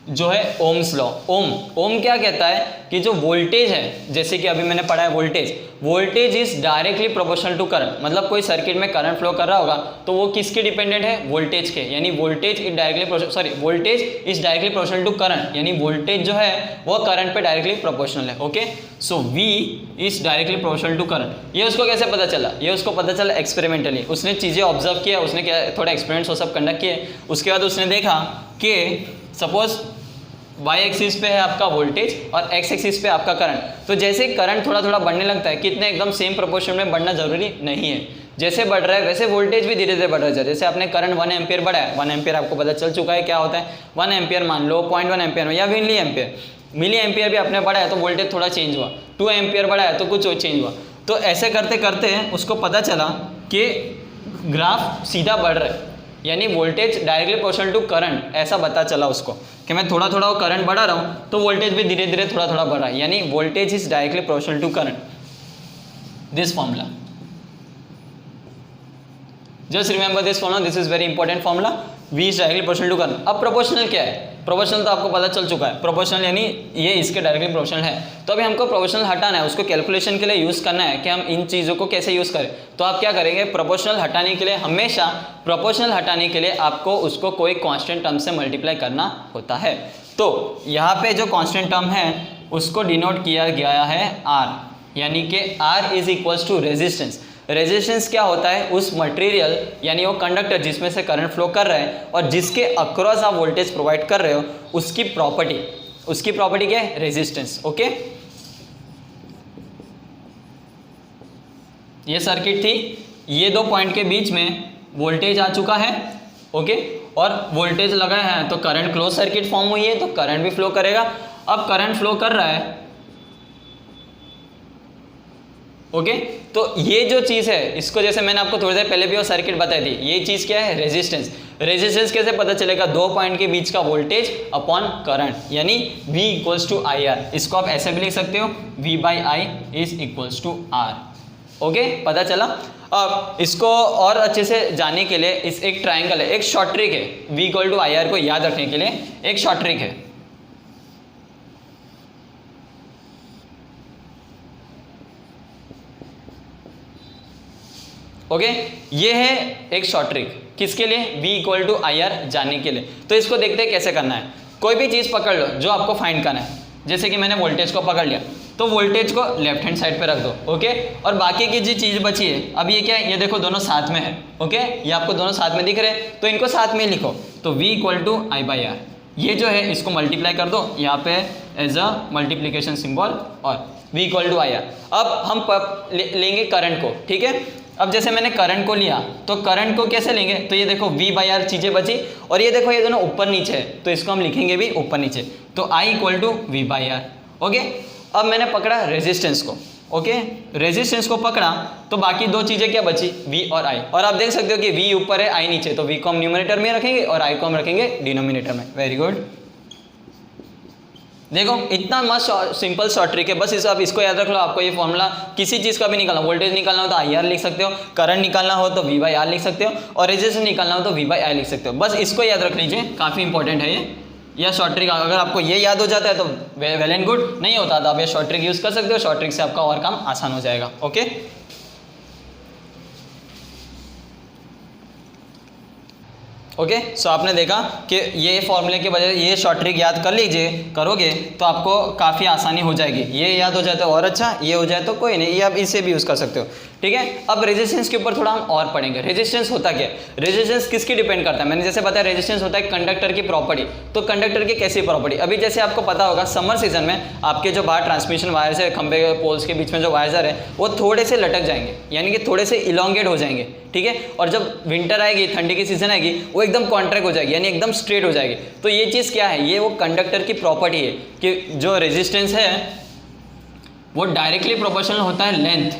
जो है ओम्स लॉ। ओम क्या कहता है कि जो वोल्टेज है, जैसे कि अभी मैंने पढ़ा है voltage is directly proportional to current, मतलब कोई सर्किट में करंट फ्लो कर रहा होगा तो वो किसके डिपेंडेंट है, वोल्टेज के, यानी voltage is directly proportional to current, यानी वोल्टेज जो है वो करंट पे डायरेक्टली प्रोपोर्शनल है। Okay, so V is directly proportional to current. ये उसको कैसे पता चला, ये उसको पता चला एक्सपेरिमेंटली, उसने चीज़ें ऑब्जर्व किया, उसने क्या थोड़ा एक्सपेरिमेंट्स वो सब कंडक्ट किए, उसके बाद उसने देखा कि सपोज y एक्सिस पे है आपका वोल्टेज और x एक्सिस पे आपका करंट, तो जैसे करंट थोड़ा थोड़ा बढ़ने लगता है, कितने एकदम सेम प्रोपोर्शन में बढ़ना जरूरी नहीं है, जैसे बढ़ रहा है वैसे वोल्टेज भी धीरे धीरे बढ़ रहा है। जैसे आपने करंट 1 एम्पियर बढ़ा है, 1 एम्पियर आपको पता चल चुका है क्या होता है, 1 एम्पियर मान लो 0.1 एम्पियर में, या मिली एम्पियर भी आपने बढ़ा है तो वोल्टेज थोड़ा चेंज हुआ, 2 एम्पियर बढ़ा है तो कुछ चेंज हुआ, तो ऐसे करते करते उसको पता चला कि ग्राफ सीधा बढ़ रहा है, यानी voltage directly proportional to current, ऐसा पता चला उसको कि मैं थोड़ा थोड़ा वो करंट बढ़ा रहा हूँ तो वोल्टेज भी धीरे धीरे थोड़ा थोड़ा बढ़ रहा है, यानी voltage is directly proportional to current. This formula, just remember this formula, this is very important formula, V is directly proportional to current. अब प्रोपोर्शनल क्या है, प्रोपोर्शनल तो आपको पता चल चुका है, प्रोपोर्शनल यानी ये इसके डायरेक्टली प्रोपोर्शनल है, तो अभी हमको प्रोपोर्शनल हटाना है, उसको कैलकुलेशन के लिए यूज़ करना है कि हम इन चीज़ों को कैसे यूज़ करें। तो आप क्या करेंगे, प्रोपोर्शनल हटाने के लिए हमेशा प्रोपोर्शनल हटाने के लिए आपको उसको कोई कांस्टेंट टर्म से मल्टीप्लाई करना होता है। तो यहाँ पे जो कांस्टेंट टर्म है उसको डिनोट किया गया है R, यानी कि R is equals to resistance. Resistance क्या होता है, उस मटेरियल यानी वो कंडक्टर जिसमें से करंट फ्लो कर रहा है और जिसके अक्रॉस आप वोल्टेज प्रोवाइड कर रहे हो उसकी प्रॉपर्टी क्या है, रेजिस्टेंस। ओके, ये सर्किट थी, ये दो पॉइंट के बीच में वोल्टेज आ चुका है, ओके, और वोल्टेज लगा है तो करंट क्लोज सर्किट फॉर्म हुई है तो करंट भी फ्लो करेगा। अब करंट फ्लो कर रहा है, ओके, तो ये जो चीज़ है इसको, जैसे मैंने आपको थोड़ी देर पहले भी वो सर्किट बताई थी, ये चीज़ क्या है, रेजिस्टेंस। रेजिस्टेंस कैसे पता चलेगा, दो पॉइंट के बीच का वोल्टेज अपॉन करंट, यानी V इक्वल्स टू IR। इसको आप ऐसे भी लिख सकते हो, V by I is equals to R। Okay, पता चला। अब इसको और अच्छे से जानने के लिए इस एक ट्राइंगल है, एक शॉर्ट ट्रिक है, V इक्वल टू IR को याद रखने के लिए एक शॉर्ट ट्रिक है। ओके, ये है एक शॉर्ट ट्रिक, किसके लिए, V इक्वल टू IR जानने के लिए। तो इसको देखते हैं कैसे करना है। कोई भी चीज़ पकड़ लो जो आपको फाइंड करना है, जैसे कि मैंने वोल्टेज को पकड़ लिया तो वोल्टेज को लेफ्ट हैंड साइड पे रख दो, ओके, और बाकी की जो चीज़ बची है, अब ये क्या है, ये देखो दोनों साथ में है, ओके, ये आपको दोनों साथ में दिख रहे हैं तो इनको साथ में लिखो, तो V equal to I by R, ये जो है इसको मल्टीप्लाई कर दो यहाँ पे एज अ मल्टीप्लीकेशन सिंबल, और V इक्वल टू IR। अब हम लेंगे करंट को, ठीक है। अब जैसे मैंने करंट को लिया तो करंट को कैसे लेंगे, तो ये देखो V बाई आर चीज़ें बची, और ये देखो ये दोनों ऊपर नीचे है तो इसको हम लिखेंगे भी ऊपर नीचे, तो I equal to V by R. Okay, अब मैंने पकड़ा रेजिस्टेंस को, ओके, रेजिस्टेंस को पकड़ा तो बाकी दो चीज़ें क्या बची, V और I, और आप देख सकते हो कि V ऊपर है I नीचे, तो V को हम न्यूमरेटर में रखेंगे और I को हम रखेंगे डिनोमिनेटर में। वेरी गुड, देखो इतना मस्त सिंपल शॉर्ट ट्रिक है, बस आप इसको याद रख लो। आपको ये फॉर्मूला किसी चीज़ का भी निकालना, वोल्टेज निकालना हो तो IR लिख सकते हो, करंट निकालना हो तो V बाई आर लिख सकते हो, और रेजिस्टेंस निकालना हो तो V बाई आई लिख सकते हो। बस इसको याद रख लीजिए, काफ़ी इंपॉर्टेंट है ये, यह शॉर्ट ट्रिक। अगर आपको ये याद हो जाता है तो वेल एंड गुड, नहीं होता तो आप ये शॉर्ट ट्रिक यूज़ कर सकते हो, शॉर्ट ट्रिक से आपका और काम आसान हो जाएगा। ओके, ओके, सो आपने देखा कि ये फॉर्मूले के वजह ये शॉर्ट ट्रिक याद कर लीजिए, करोगे तो आपको काफ़ी आसानी हो जाएगी। ये याद हो जाए तो और अच्छा, ये हो जाए तो कोई नहीं, ये आप इसे भी यूज़ कर सकते हो, ठीक है। अब रेजिस्टेंस के ऊपर थोड़ा हम और पढ़ेंगे। रेजिस्टेंस होता क्या है, रेजिस्टेंस किसकी डिपेंड करता है, मैंने जैसे बताया रेजिस्टेंस होता है कंडक्टर की प्रॉपर्टी। तो कंडक्टर की कैसी प्रॉपर्टी, अभी जैसे आपको पता होगा समर सीजन में आपके जो बाहर ट्रांसमिशन वायर्स है, खंबे पोल्स के बीच में जो वायर्स है वो थोड़े से लटक जाएंगे, यानी कि थोड़े से इलोंगेट हो जाएंगे, ठीक है। और जब विंटर आएगी, ठंडी की सीजन आएगी, वो एकदम कॉन्ट्रैक्ट हो जाएगी, यानी एकदम स्ट्रेट हो जाएगी। तो ये चीज़ क्या है, ये वो कंडक्टर की प्रॉपर्टी है कि जो रेजिस्टेंस है वो डायरेक्टली प्रोपोर्शनल होता है लेंथ।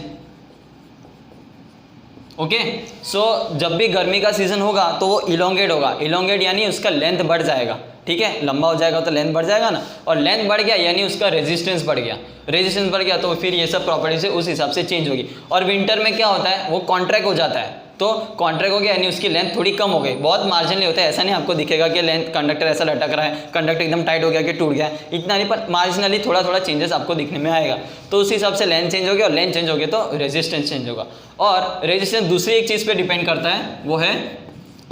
ओके, सो जब भी गर्मी का सीजन होगा तो वो इलोंगेट होगा, इलोंगेट यानी उसका लेंथ बढ़ जाएगा, ठीक है, लंबा हो जाएगा तो लेंथ बढ़ जाएगा ना, और लेंथ बढ़ गया यानी उसका रेजिस्टेंस बढ़ गया, रेजिस्टेंस बढ़ गया तो फिर ये सब प्रॉपर्टी से उस हिसाब से चेंज होगी। और विंटर में क्या होता है, वो कॉन्ट्रैक्ट हो जाता है, तो कॉन्ट्रैक्ट हो गया यानी उसकी लेंथ थोड़ी कम हो गई, बहुत मार्जिनली होता है, ऐसा नहीं आपको दिखेगा कि लेंथ कंडक्टर ऐसा लटक रहा है, कंडक्टर एकदम टाइट हो गया कि टूट गया, इतना नहीं, पर मार्जिनली थोड़ा थोड़ा चेंजेस आपको दिखने में आएगा। तो उस हिसाब से लेंथ चेंज होगी और लेंथ चेंज होगी तो रेजिस्टेंस चेंज होगा। और रेजिस्टेंस दूसरी एक चीज़ पे डिपेंड करता है, वो है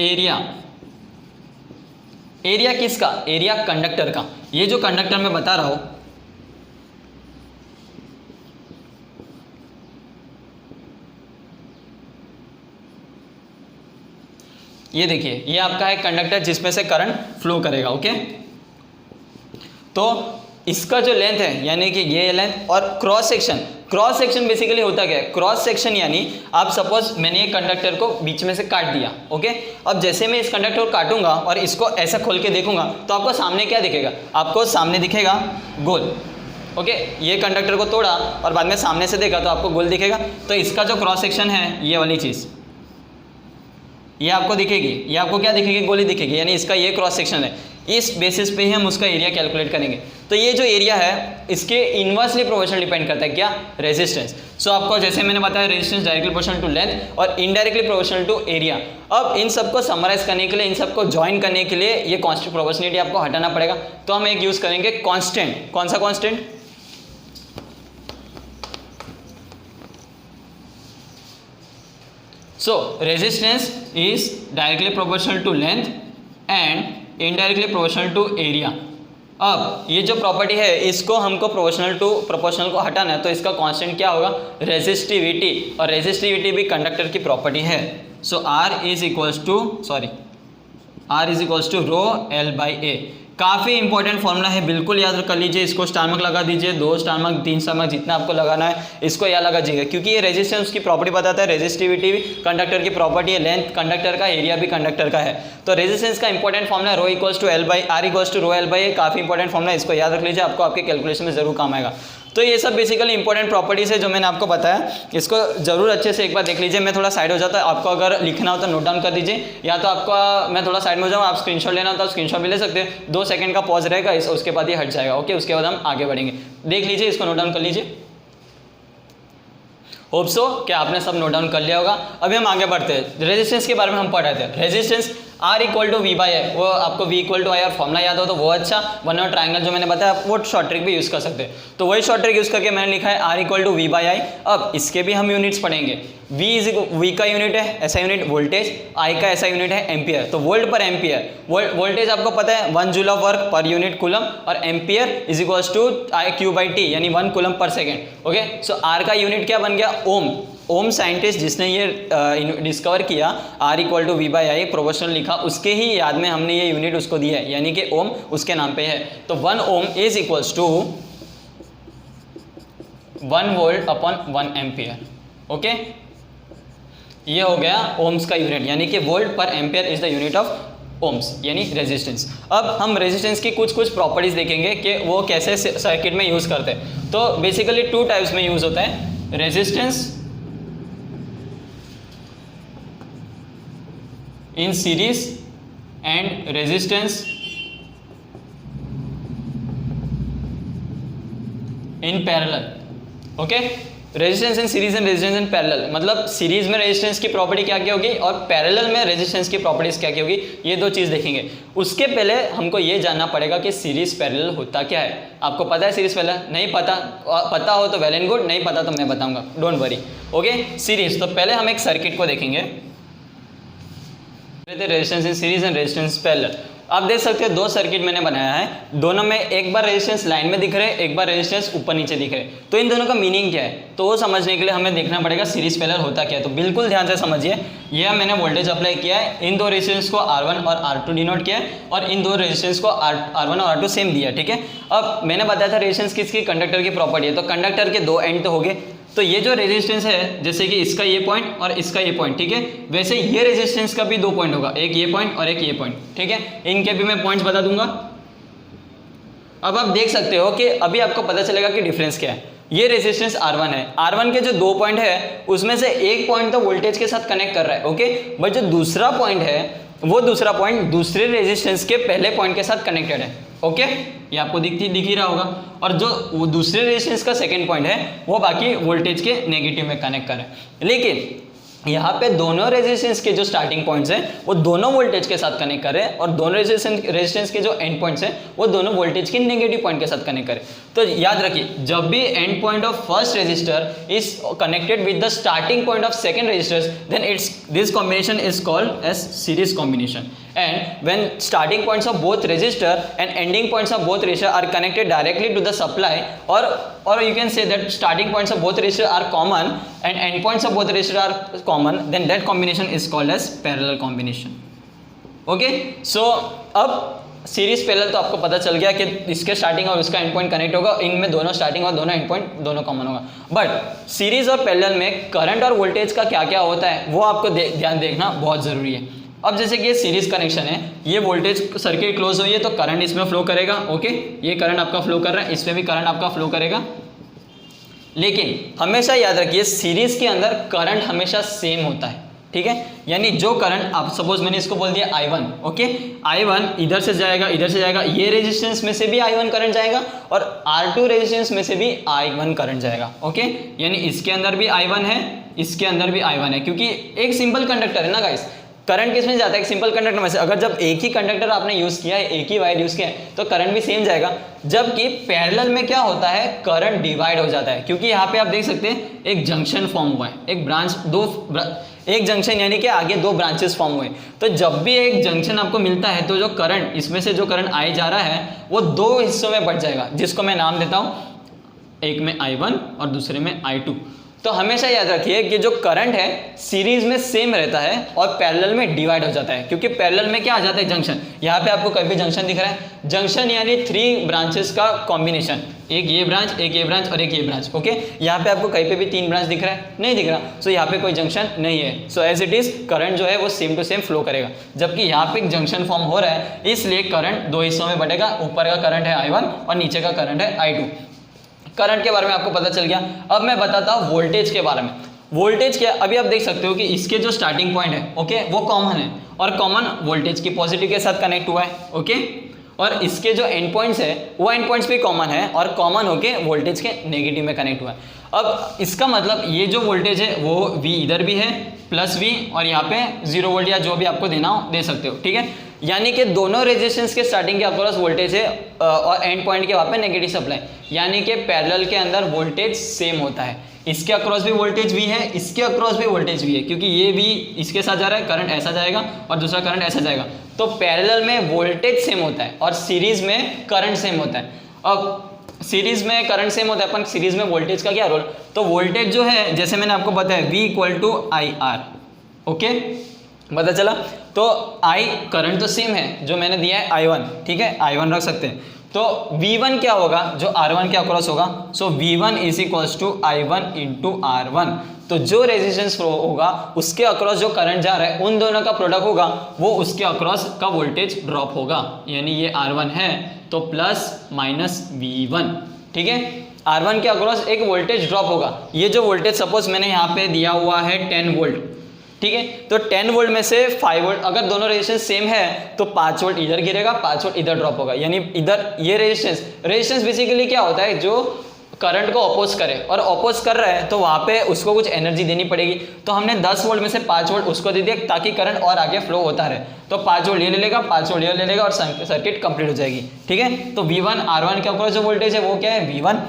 एरिया। एरिया किसका? एरिया कंडक्टर का। ये जो कंडक्टर मैं बता रहा हूं, ये देखिए, ये आपका है कंडक्टर जिसमें से करंट फ्लो करेगा। ओके, तो इसका जो लेंथ है यानी कि ये लेंथ और क्रॉस सेक्शन बेसिकली होता क्या है? क्रॉस सेक्शन यानी आप सपोज मैंने ये कंडक्टर को बीच में से काट दिया। ओके, अब जैसे मैं इस कंडक्टर को काटूंगा और इसको ऐसा खोल के देखूंगा तो आपको सामने क्या दिखेगा? आपको सामने दिखेगा गोल। ओके, ये कंडक्टर को तोड़ा और बाद में सामने से देखा तो आपको गोल दिखेगा। तो इसका जो क्रॉस सेक्शन है, ये वाली चीज़ ये आपको दिखेगी, ये आपको क्या दिखेगी? गोली दिखेगी, यानी इसका ये क्रॉस सेक्शन है। इस बेसिस पे ही हम उसका एरिया कैलकुलेट करेंगे। तो ये जो एरिया है इसके इनवर्सली प्रोपोर्शनल डिपेंड करता है क्या? रेजिस्टेंस। सो आपको जैसे मैंने बताया, resistance directly proportional to length और इनडायरेक्टली प्रोपोर्शनल टू एरिया। अब इन सबको समराइज करने के लिए, इन सबको ज्वाइन करने के लिए ये कांस्टेंट प्रोपोर्शनलिटी आपको हटाना पड़ेगा। तो हम एक यूज़ करेंगे कांस्टेंट। कौन सा constant? So resistance is directly proportional to length and indirectly proportional to area। अब ये जो प्रॉपर्टी है इसको हमको प्रोपोर्शनल को हटाना है, तो इसका कांस्टेंट क्या होगा? रेजिस्टिविटी। और रेजिस्टिविटी भी कंडक्टर की प्रॉपर्टी है। So R is equals to rho L by A. काफ़ी इंपॉर्टेंट फॉर्मूला है, बिल्कुल याद कर लीजिए। इसको स्टार मार्क लगा दीजिए, 2 स्टार मार्क, 3 स्टार मार्क, जितना आपको लगाना है इसको याद लगा दीजिएगा, क्योंकि ये रेजिस्टेंस की प्रॉपर्टी बताता है। रेजिस्टिविटी भी कंडक्टर की प्रॉपर्टी है, लेंथ कंडक्टर का, एरिया भी कंडक्टर का है। तो रेजिस्टेंस का important formula rho equals to L by R equals to rho L by A. काफ़ी इंपॉर्टेंट फॉर्मूला, इसको याद रख लीजिए, आपको आपके कैलकुलेशन में जरूर काम आएगा। तो ये सब बेसिकली इंपॉर्टेंट प्रॉपर्टीज है जो मैंने आपको बताया, इसको जरूर अच्छे से एक बार देख लीजिए। मैं थोड़ा साइड हो जाता है, आपको अगर लिखना हो तो नोट डाउन कर दीजिए, या तो आपका मैं थोड़ा साइड में हो जाऊँ, आप स्क्रीनशॉट लेना हो तो स्क्रीनशॉट भी ले सकते हैं। 2 सेकंड का पॉज रहेगा, उसके बाद ये हट जाएगा। ओके, उसके बाद हम आगे बढ़ेंगे। देख लीजिए, इसको नोट डाउन कर लीजिए। होप सो क्या आपने सब नोट डाउन कर लिया होगा। अभी हम आगे बढ़ते हैं। रेजिस्टेंस के बारे में हम पढ़ रहे थे। Resistance R equal to V by I, वो आपको V इक्वल टू आई और फॉर्मूला याद हो तो वो अच्छा, वरना ट्राइंगल जो मैंने बताया वो शॉर्ट ट्रिक भी यूज़ कर सकते हैं। तो वही शॉर्ट ट्रिक यूज़ करके मैंने लिखा है R equal to V by I. अब इसके भी हम यूनिट्स पढ़ेंगे। V का यूनिट है ऐसा यूनिट वोल्टेज, I का ऐसा यूनिट है एम्पियर। तो वोल्ट पर एम्पियर, वोल्टेज आपको पता है 1 joule of work per unit coulomb, और ampere is equals to I/Q by T यानी 1 coulomb per second. Okay, so R का यूनिट क्या बन गया? ओम। ओम साइंटिस्ट जिसने ये डिस्कवर किया, R equal to V by I proportional लिखा, उसके ही याद में हमने ये यूनिट उसको दिया है, यानी कि ओम उसके नाम पे है। तो 1 ohm is equals to 1 volt upon 1 ampere. Okay, ये हो गया ओम्स का यूनिट, यानी कि वोल्ट पर ampere is the unit of ohms यानी रेजिस्टेंस। अब हम रेजिस्टेंस की कुछ प्रॉपर्टीज देखेंगे कि वो कैसे सर्किट में यूज़ करते हैं। तो बेसिकली 2 टाइप्स में यूज़ होता है, resistance in series and resistance in parallel। Okay, resistance in series and resistance in parallel, मतलब सीरीज में रेजिस्टेंस की प्रॉपर्टी क्या क्या होगी और पैरेलल में रेजिस्टेंस की प्रॉपर्टीज क्या क्या होगी, ये 2 चीज़ देखेंगे। उसके पहले हमको ये जानना पड़ेगा कि सीरीज पैरेलल होता क्या है। आपको पता है सीरीज पैरेलल? नहीं पता? पता हो तो वेल एंड गुड, नहीं पता तो मैं बताऊंगा, डोंट वरी। ओके, सीरीज, तो पहले हम एक सर्किट को देखेंगे, resistance in series and resistance parallel. आप देख सकते हैं 2 सर्किट मैंने बनाया है, दोनों में एक बार रेजिस्टेंस लाइन में दिख रहे हैं, एक बार रेजिस्टेंस ऊपर नीचे दिख रहे हैं। तो इन दोनों का मीनिंग क्या है, तो वो समझने के लिए हमें देखना पड़ेगा सीरीज पैरेलल होता क्या है। तो बिल्कुल ध्यान से समझिए, यह मैंने वोल्टेज अप्लाई किया है, इन 2 रेजिस्टेंस को R1 और R2 डिनोट किया है, और इन 2 रेजिस्टेंस को R1 और R2 सेम दिया, ठीक है। अब मैंने बताया था रेजिस्टेंस किसकी? कंडक्टर की प्रॉपर्टी है। तो कंडक्टर के 2 एंड तो हो गए, तो ये जो रेजिस्टेंस है, जैसे कि इसका ये पॉइंट और इसका ये पॉइंट, ठीक है, वैसे ये रेजिस्टेंस का भी 2 पॉइंट होगा, एक ये पॉइंट और एक ये पॉइंट, ठीक है। इनके भी मैं पॉइंट्स बता दूंगा। अब आप देख सकते हो कि अभी आपको पता चलेगा कि डिफरेंस क्या है। ये रेजिस्टेंस R1 है, R1 के जो 2 पॉइंट है उसमें से एक पॉइंट तो वोल्टेज के साथ कनेक्ट कर रहा है, ओके, बट जो दूसरा पॉइंट है वो दूसरा पॉइंट दूसरे रेजिस्टेंस के पहले पॉइंट के साथ कनेक्टेड है। ओके, ये आपको दिख ही रहा होगा, और जो वो दूसरे रेजिस्टेंस का सेकंड पॉइंट है वो बाकी वोल्टेज के नेगेटिव में कनेक्ट कर रहा है। लेकिन यहाँ पे दोनों रेजिस्टेंस के जो स्टार्टिंग पॉइंट्स हैं वो दोनों वोल्टेज के साथ कनेक्ट कर रहे हैं, और दोनों रेजिस्टेंस के जो एंड पॉइंट्स हैं वो दोनों वोल्टेज के नेगेटिव पॉइंट के साथ कनेक्ट करें। तो याद रखिए, जब भी end point of first resistor is connected with the starting point of second resistor, then this combination is called as series combination. And when starting points of both resistor and ending points of both resistor are connected directly to the supply, or you can say that starting points of both resistor are common and end points of both resistor are common, then that combination is called as parallel combination. Okay, so अब series parallel तो आपको पता चल गया कि इसके starting और उसका एंड पॉइंट कनेक्ट होगा, इनमें दोनों स्टार्टिंग और दोनों एंड पॉइंट दोनों कॉमन होगा। बट सीरीज और पैरेलल में करंट और वोल्टेज का क्या क्या होता है वो आपको ध्यान देखना बहुत ज़रूरी है। अब जैसे कि ये सीरीज कनेक्शन है, ये वोल्टेज सर्किट क्लोज हुई है तो करंट इसमें फ्लो करेगा। ओके, ये करंट आपका फ्लो कर रहा है, इसमें भी करंट आपका फ्लो करेगा। लेकिन हमेशा याद रखिए, सीरीज के अंदर करंट हमेशा सेम होता है, ठीक है। यानी जो करंट, आप सपोज मैंने इसको बोल दिया I1, ओके, I1 इधर से जाएगा, इधर से जाएगा, ये रेजिस्टेंस में से भी I1 करंट जाएगा और R2 रेजिस्टेंस में से भी I1 करंट जाएगा। ओके, यानी इसके अंदर भी I1 है, इसके अंदर भी I1 है, क्योंकि एक सिंपल कंडक्टर है ना गाइस। करंट किस में जाता है? एक सिंपल कंडक्टर में से। अगर जब एक ही कंडक्टर आपने यूज़ किया है, एक ही वायर यूज़ किया है, तो करंट भी सेम जाएगा। जबकि पैरेलल में क्या होता है, करंट डिवाइड हो जाता है, क्योंकि यहाँ पे आप देख सकते हैं एक जंक्शन फॉर्म हुआ है, एक ब्रांच एक जंक्शन यानी कि आगे दो ब्रांचेस फॉर्म हुए। तो जब भी एक जंक्शन आपको मिलता है तो जो करंट, इसमें से जो करंट आए जा रहा है वो दो हिस्सों में बट जाएगा, जिसको मैं नाम देता हूँ, एक में I1 और दूसरे में I2। तो हमेशा याद रखिए कि जो करंट है सीरीज में सेम रहता है और पैरेलल में डिवाइड हो जाता है, क्योंकि पैरेलल में क्या आ जाता है, जंक्शन। यहाँ पे आपको कभी जंक्शन दिख रहा है, जंक्शन यानी 3 ब्रांचेस का कॉम्बिनेशन, एक ये ब्रांच, एक ये ब्रांच और एक ये ब्रांच। ओके, यहाँ पे आपको कहीं पे भी 3 ब्रांच दिख रहा है? नहीं दिख रहा, सो यहाँ पे कोई जंक्शन नहीं है। So as it is current जो है वो सेम टू सेम फ्लो करेगा। जबकि यहाँ पे एक जंक्शन फॉर्म हो रहा है, इसलिए करंट दो हिस्सों में बटेगा, ऊपर का करंट है I1 और नीचे का करंट है I2। करंट के बारे में आपको पता चल गया। अब मैं बताता हूँ वोल्टेज के बारे में। वोल्टेज क्या, अभी आप देख सकते हो कि इसके जो स्टार्टिंग पॉइंट है, ओके, वो कॉमन है और कॉमन वोल्टेज की पॉजिटिव के साथ कनेक्ट हुआ है। ओके, और इसके जो एंड पॉइंट्स है वो एंड पॉइंट्स भी कॉमन है और कॉमन होके वोल्टेज के नेगेटिव में कनेक्ट हुआ है। अब इसका मतलब ये जो वोल्टेज है वो V इधर भी है प्लस V, और यहाँ पे 0 वोल्ट या जो भी आपको देना हो दे सकते हो, ठीक है। यानी कि दोनों रेजिस्टेंस के स्टार्टिंग के अक्रॉस वोल्टेज है और एंड पॉइंट के वहाँ पे नेगेटिव सप्लाई, यानी कि पैरेलल के अंदर वोल्टेज सेम होता है। इसके अक्रॉस भी वोल्टेज V है, इसके अक्रॉस भी वोल्टेज V है, क्योंकि ये V इसके साथ जा रहा है, करंट ऐसा जाएगा और दूसरा करंट ऐसा जाएगा। तो पैरेलल में वोल्टेज सेम होता है और सीरीज में करंट सेम होता है। अब सीरीज में करंट सेम होता है, अपन सीरीज में वोल्टेज का क्या रोल? तो वोल्टेज जो है, जैसे मैंने आपको बताया, V = IR। ओके, पता चला? तो I करंट तो सेम है, जो मैंने दिया है I1, ठीक है, I1 रख सकते हैं। तो V1 क्या होगा, जो R1 के अक्रॉस होगा, सो V1 = I1 × R1। तो जो रेजिस्टेंस फ्लो होगा उसके अक्रॉस जो करंट जा रहा है, उन दोनों का प्रोडक्ट होगा, वो उसके अक्रॉस का वोल्टेज ड्रॉप होगा। यानी ये R1 है तो प्लस V1, ठीक है। R1 के अक्रॉस एक वोल्टेज ड्रॉप होगा। ये जो वोल्टेज सपोज मैंने यहाँ पे दिया हुआ है 10 वोल्ट, ठीक है, तो 10 वोल्ट में से 5 वोल्ट, अगर दोनों रेजिस्टेंस सेम है तो 5 वोल्ट इधर गिरेगा, 5 वोल्ट इधर ड्रॉप होगा। यानी इधर ये रेजिस्टेंस बेसिकली क्या होता है, जो करंट को अपोज करे, और अपोज कर रहा है तो वहाँ पे उसको कुछ एनर्जी देनी पड़ेगी। तो हमने 10 वोल्ट में से 5 वोल्ट उसको दे दिया ताकि करंट और आगे फ्लो होता रहे। तो 5 वोल्ट ये ले लेगा, 5 वोल्ट ये ले लेगा और सर्किट कंप्लीट हो जाएगी, ठीक है। तो V1 R1 के अक्रॉस जो वोल्टेज है वो क्या है, V1,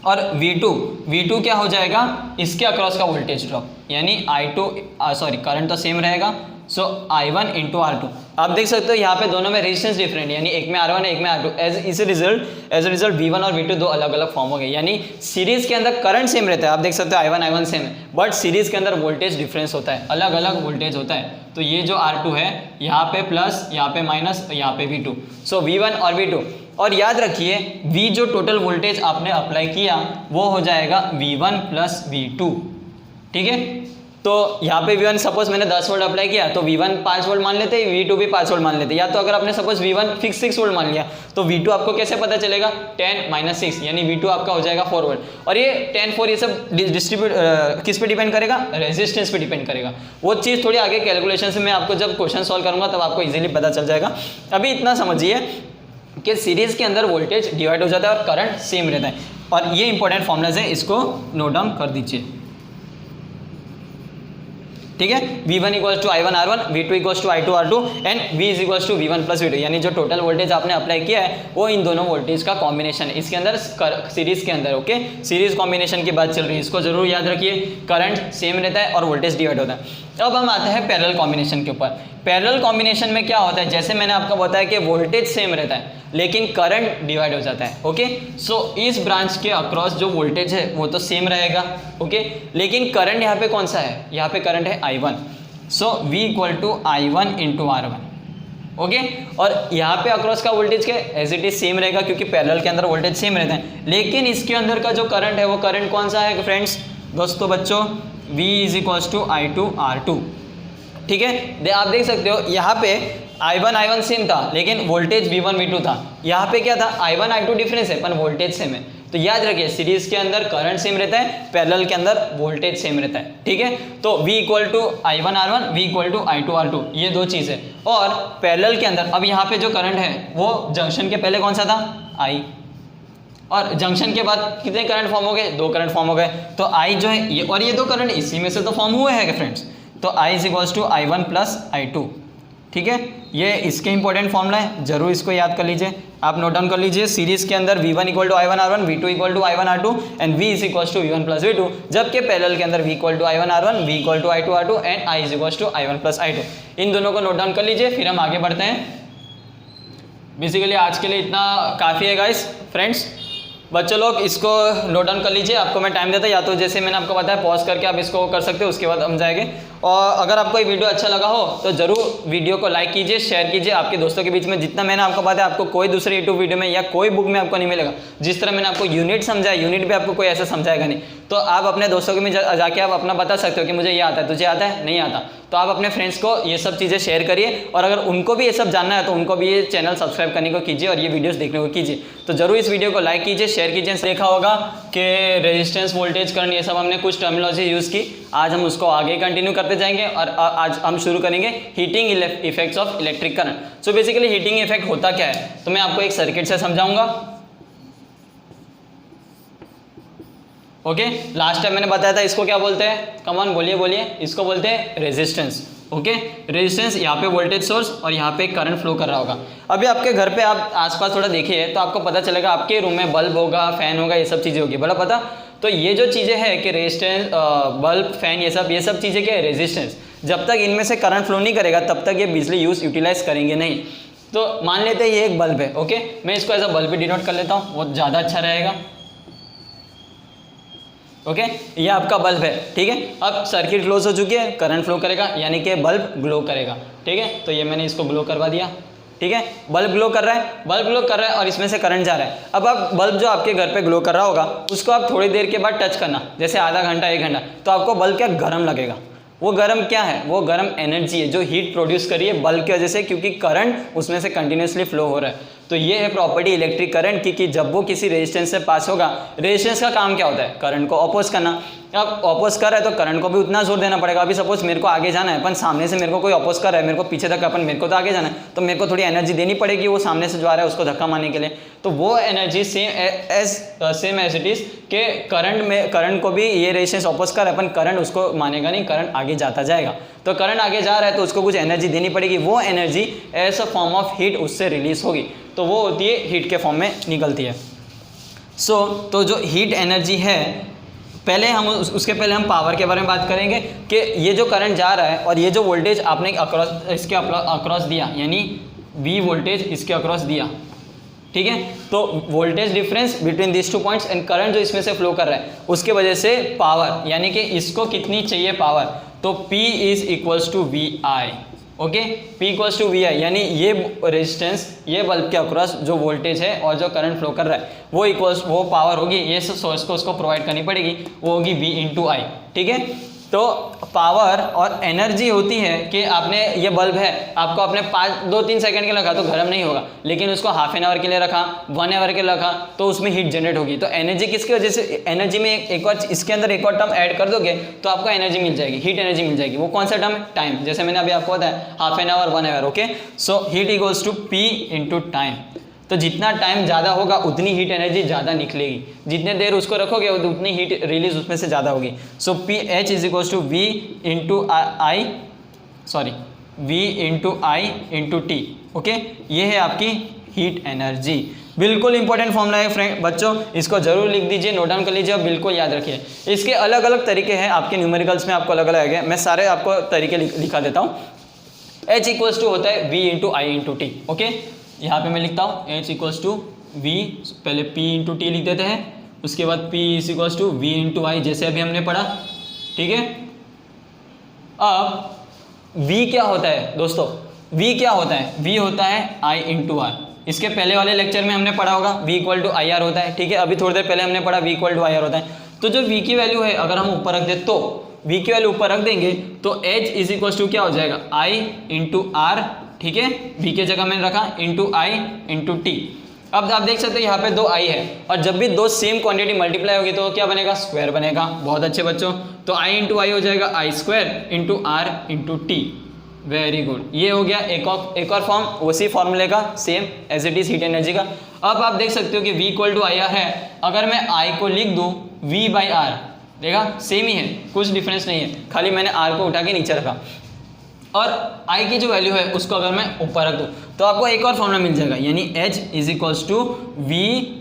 और V2 क्या हो जाएगा, इसके अक्रॉस का वोल्टेज ड्रॉप, यानी करंट तो सेम रहेगा, सो I1 × R2। आप देख सकते हो यहाँ पे दोनों में रेजिस्टेंस डिफरेंट, यानी एक में R1 है, एक में R2। As a result V1 और V2 दो अलग अलग फॉर्म हो गए। यानी सीरीज के अंदर करंट सेम रहता है, आप देख सकते हो I1 सेम है, बट सीरीज के अंदर वोल्टेज डिफरेंस होता है, अलग अलग वोल्टेज होता है। तो ये जो R2 है, यहाँ पे प्लस, यहाँ पे माइनस, यहाँ पे V2, सो V1 और V2। और याद रखिए V जो टोटल वोल्टेज आपने अप्लाई किया वो हो जाएगा V1 + V2, ठीक है। तो यहाँ पे V1 सपोज मैंने 10 वोल्ट अप्लाई किया तो V1 5 वोल्ट मान लेते, V2 भी 5 वोल्ट मान लेते। या तो अगर आपने सपोज V1 फिक्स 6 वोल्ट मान लिया तो V2 आपको कैसे पता चलेगा, 10 - 6, यानी V2 आपका हो जाएगा 4 वोल्ट। और ये 10 4 ये सब डिस्ट्रीब्यूट किस पे डिपेंड करेगा, रेजिस्टेंस पे डिपेंड करेगा। वो चीज़ थोड़ी आगे कैलकुलेशन से मैं आपको जब क्वेश्चन सॉल्व करूंगा तब आपको इजीली पता चल जाएगा। अभी इतना समझिए कि सीरीज के अंदर वोल्टेज डिवाइड हो जाता है और करंट सेम रहता है। और ये इंपॉर्टेंट फॉर्मूलाज है, इसको नोट डाउन कर दीजिए। ठीक है। V1 equals to I1 R1, V2 equals to I2 R2 and V is equals to V1 plus V2, यानी जो टोटल वोल्टेज आपने अप्लाई किया है वो इन दोनों वोल्टेज का कॉम्बिनेशन है इसके अंदर सीरीज के अंदर। ओके, सीरीज कॉम्बिनेशन की बात चल रही है, इसको जरूर याद रखिए। करंट सेम रहता है और वोल्टेज डिवाइड होता है। अब हम आते हैं पैरेलल कॉम्बिनेशन के ऊपर। पैरेलल कॉम्बिनेशन में क्या होता है, जैसे मैंने आपको बताया कि वोल्टेज सेम रहता है लेकिन करंट डिवाइड हो जाता है। ओके, सो इस ब्रांच के अक्रॉस जो वोल्टेज है वो तो सेम रहेगा। ओके, लेकिन करंट यहाँ पे कौन सा है, यहाँ पे करंट है I1, so V equal to I1 into R1। Okay, और यहाँ पे अक्रॉस का वोल्टेज क्या एज इट इज सेम रहेगा क्योंकि पैरेलल के अंदर वोल्टेज सेम रहता है, लेकिन इसके अंदर का जो करंट है वो करंट कौन सा है फ्रेंड्स, दोस्तों बच्चों, V is equals to I2 R2। ठीक है, आप देख सकते हो यहाँ पे I1 सेम था लेकिन वोल्टेज V1 V2 था। यहाँ पे क्या था, I1 I2 डिफरेंस है पर वोल्टेज सेम है। तो याद रखिए सीरीज के अंदर करंट सेम रहता है, पैरेलल के अंदर वोल्टेज सेम रहता है। ठीक है, तो V equal to I1 R1, V equal to I2 R2, ये दो चीज़ है। और पैरेलल के अंदर अब यहाँ पे जो करंट है वो जंक्शन के पहले कौन सा था, I, और जंक्शन के बाद कितने करंट फॉर्म हो गए, दो करंट फॉर्म हो गए। तो I जो है ये और ये दो करंट इसी में से तो फॉर्म हुए हैं फ्रेंड्स। तो I is equals to I1 plus I2। ठीक है, ये इसके इंपॉर्टेंट फॉर्मूला है, जरूर इसको याद कर लीजिए, आप नोट डाउन कर लीजिए। सीरीज के अंदर V1 equal to I1 R1, V2 equal to I1 R2 and V is equals to V1 plus V2, जबकि पैरेलल के अंदर V equal to I1 R1, V equal to I2 R2 and I is equals to I1 plus I2। इन दोनों को note down कर लीजिए, फिर हम आगे बढ़ते हैं। बेसिकली आज के लिए इतना काफ़ी है गाइस फ्रेंड्स। बच्चों लोग इसको नोट डाउन कर लीजिए, आपको मैं टाइम देता या तो जैसे मैंने आपको बताया पॉज करके आप इसको कर सकते हो, उसके बाद हम जाएंगे। और अगर आपको ये वीडियो अच्छा लगा हो तो जरूर वीडियो को लाइक कीजिए, शेयर कीजिए आपके दोस्तों के बीच में। जितना मैंने आपको बताया आपको कोई दूसरे यूट्यूब वीडियो में या कोई बुक में आपको नहीं मिलेगा। जिस तरह मैंने आपको यूनिट समझाया, यूनिट भी आपको कोई ऐसा समझाएगा नहीं। तो आप अपने दोस्तों के में जाके आप अपना बता सकते हो कि मुझे ये आता है, तुझे आता है, नहीं आता। तो आप अपने फ्रेंड्स को ये सब चीज़ें शेयर करिए, और अगर उनको भी ये सब जानना है तो उनको भी ये चैनल सब्सक्राइब करने को कीजिए और ये वीडियोस देखने को कीजिए। तो जरूर इस वीडियो को लाइक कीजिए, शेयर कीजिए। देखा होगा कि रेजिस्टेंस, वोल्टेज, करंट, ये सब हमने कुछ टर्मिनोलॉजी यूज़ की। आज हम उसको आगे कंटिन्यू करते जाएंगे और आज हम शुरू करेंगे heating effects of electric current. So basically heating effect होता क्या है, तो मैं आपको एक सर्किट से समझाऊंगा। ओके, लास्ट टाइम मैंने बताया था इसको क्या बोलते हैं, कम ऑन बोलिए बोलिए, इसको बोलते हैं रेजिस्टेंस। ओके, रेजिस्टेंस, यहाँ पे वोल्टेज सोर्स और यहाँ पे करंट फ्लो कर रहा होगा। अभी आपके घर पे आप आसपास थोड़ा देखिए तो आपको पता चलेगा, आपके रूम में बल्ब होगा, फैन होगा, ये सब चीज़ें होगी, बड़ा पता। तो ये जो चीज़ें हैं कि रेजिस्टेंस, बल्ब, फैन, ये सब चीज़ें क्या है, रेजिस्टेंस। जब तक इनमें से करंट फ्लो नहीं करेगा तब तक ये बिजली यूटिलाइज करेंगे नहीं। तो मान लेते हैं ये एक बल्ब है। ओके, मैं इसको एज अ बल्ब भी डिनोट कर लेता हूँ, वो ज़्यादा अच्छा रहेगा। ओके, ये आपका बल्ब है। ठीक है, अब सर्किट क्लोज हो चुकी है, करंट फ्लो करेगा यानी कि बल्ब ग्लो करेगा। ठीक है, तो ये मैंने इसको ग्लो करवा दिया। ठीक है, बल्ब ग्लो कर रहा है, बल्ब ग्लो कर रहा है और इसमें से करंट जा रहा है। अब आप बल्ब जो आपके घर पे ग्लो कर रहा होगा उसको आप थोड़ी देर के बाद टच करना, जैसे आधा घंटा 1 घंटा, तो आपको बल्ब क्या गर्म लगेगा। वो गर्म क्या है, वो गर्म एनर्जी है जो हीट प्रोड्यूस करी है बल्ब की वजह से, क्योंकि करंट उसमें से कंटिन्यूसली फ्लो हो रहा है। तो ये है प्रॉपर्टी इलेक्ट्रिक करंट की, कि जब वो किसी रेजिस्टेंस से पास होगा, रेजिस्टेंस का काम क्या होता है, करंट को अपोज करना। अब अपोज कर रहा है तो करंट को भी उतना जोर देना पड़ेगा। अभी सपोज मेरे को आगे जाना है, अपन सामने से मेरे को कोई अपोज कर रहा है, मेरे को पीछे तक, अपन मेरे को तो आगे जाना है, तो मेरे को थोड़ी एनर्जी देनी पड़ेगी वो सामने से जो आ रहा है उसको धक्का मारने के लिए। तो वो energy same as it is के करंट को भी ये रेजिस्टेंस अपोज कर रहा है, अपन करंट उसको मानेगा नहीं, करंट आगे जाता जाएगा। तो करंट आगे जा रहा है तो उसको कुछ एनर्जी देनी पड़ेगी, वो energy as a form of heat उससे रिलीज होगी, तो वो होती है हीट के फॉर्म में निकलती है। तो जो हीट एनर्जी है, पहले हम उसके पहले हम पावर के बारे में बात करेंगे कि ये जो करंट जा रहा है और ये जो वोल्टेज आपने इसके अक्रॉस दिया, यानी V वोल्टेज इसके अक्रॉस दिया। ठीक है, तो voltage difference between this 2 points and current जो इसमें से फ्लो कर रहा है उसके वजह से पावर, यानी कि इसको कितनी चाहिए पावर, तो P is equals to VI। Okay, P equals to VI, यानी ये रेजिस्टेंस, ये बल्ब के अक्रॉस जो वोल्टेज है और जो करंट फ्लो कर रहा है वो पावर होगी, ये सोर्स को उसको प्रोवाइड करनी पड़ेगी, वो होगी V इंटू I। ठीक है, तो पावर और एनर्जी होती है कि आपने ये बल्ब है, आपको आपने 2-3 सेकंड के लिए रखा तो गर्म नहीं होगा, लेकिन उसको हाफ एन आवर के लिए रखा, 1 आवर के लिए रखा, तो उसमें हीट जनरेट होगी। तो एनर्जी किसकी वजह से, एनर्जी में एक और इसके अंदर एक और टर्म ऐड कर दोगे तो आपको एनर्जी मिल जाएगी, हीट एनर्जी मिल जाएगी। वो कौन सा टर्म है, टाइम। जैसे मैंने अभी आपको बताया half an hour, 1 hour. Okay, so heat equals to P into time. तो जितना टाइम ज़्यादा होगा उतनी हीट एनर्जी ज़्यादा निकलेगी, जितने देर उसको रखोगे उतनी हीट रिलीज उसमें से ज़्यादा होगी। So P H is equals to V into I, sorry V into I into T. Okay, ये है आपकी हीट एनर्जी। बिल्कुल इंपॉर्टेंट फॉर्मूला है फ्रेंड बच्चों, इसको जरूर लिख दीजिए, नोट डाउन कर लीजिए और बिल्कुल याद रखिए। इसके अलग अलग तरीके हैं, आपके न्यूमेरिकल्स में आपको अलग अलग है, मैं सारे आपको तरीके लिखा देता हूँ। H इक्वल्स टू होता है V into I into T. Okay, यहाँ पे मैं लिखता हूँ H इक्वल्स टू V, पहले P इंटू टी लिख देते हैं, उसके बाद P equals to V into I, जैसे अभी हमने पढ़ा। ठीक है, अब V क्या होता है दोस्तों, V क्या होता है, V होता है I इंटू आर। इसके पहले वाले लेक्चर में हमने पढ़ा होगा V equal to I R होता है। ठीक है, अभी थोड़ी देर पहले हमने पढ़ा V equal to I R होता है। तो जो V की वैल्यू है अगर हम ऊपर रख दे तो V की वैल्यू ऊपर रख देंगे तो H इज इक्वल टू क्या हो जाएगा, I इंटू आर। ठीक है, V की जगह मैंने रखा इंटू आई इंटू टी। अब आप देख सकते हो यहाँ पे दो I है, और जब भी दो सेम क्वांटिटी मल्टीप्लाई होगी तो क्या बनेगा, स्क्वायर बनेगा। बहुत अच्छे बच्चों, तो I इंटू आई हो जाएगा I square into R into T. Very good, ये हो गया एक और फॉर्म उसी फॉर्मूले का, same as it is heat energy का। अब आप देख सकते हो कि V equal to I R है, अगर मैं I को लिख दूँ V बाई आर, देखा सेम ही है, कुछ डिफरेंस नहीं है, खाली मैंने R को उठा के नीचे रखा, और I की जो वैल्यू है उसको अगर मैं ऊपर रख दूँ तो आपको एक और फॉर्मूला मिल जाएगा, यानी H is equals to V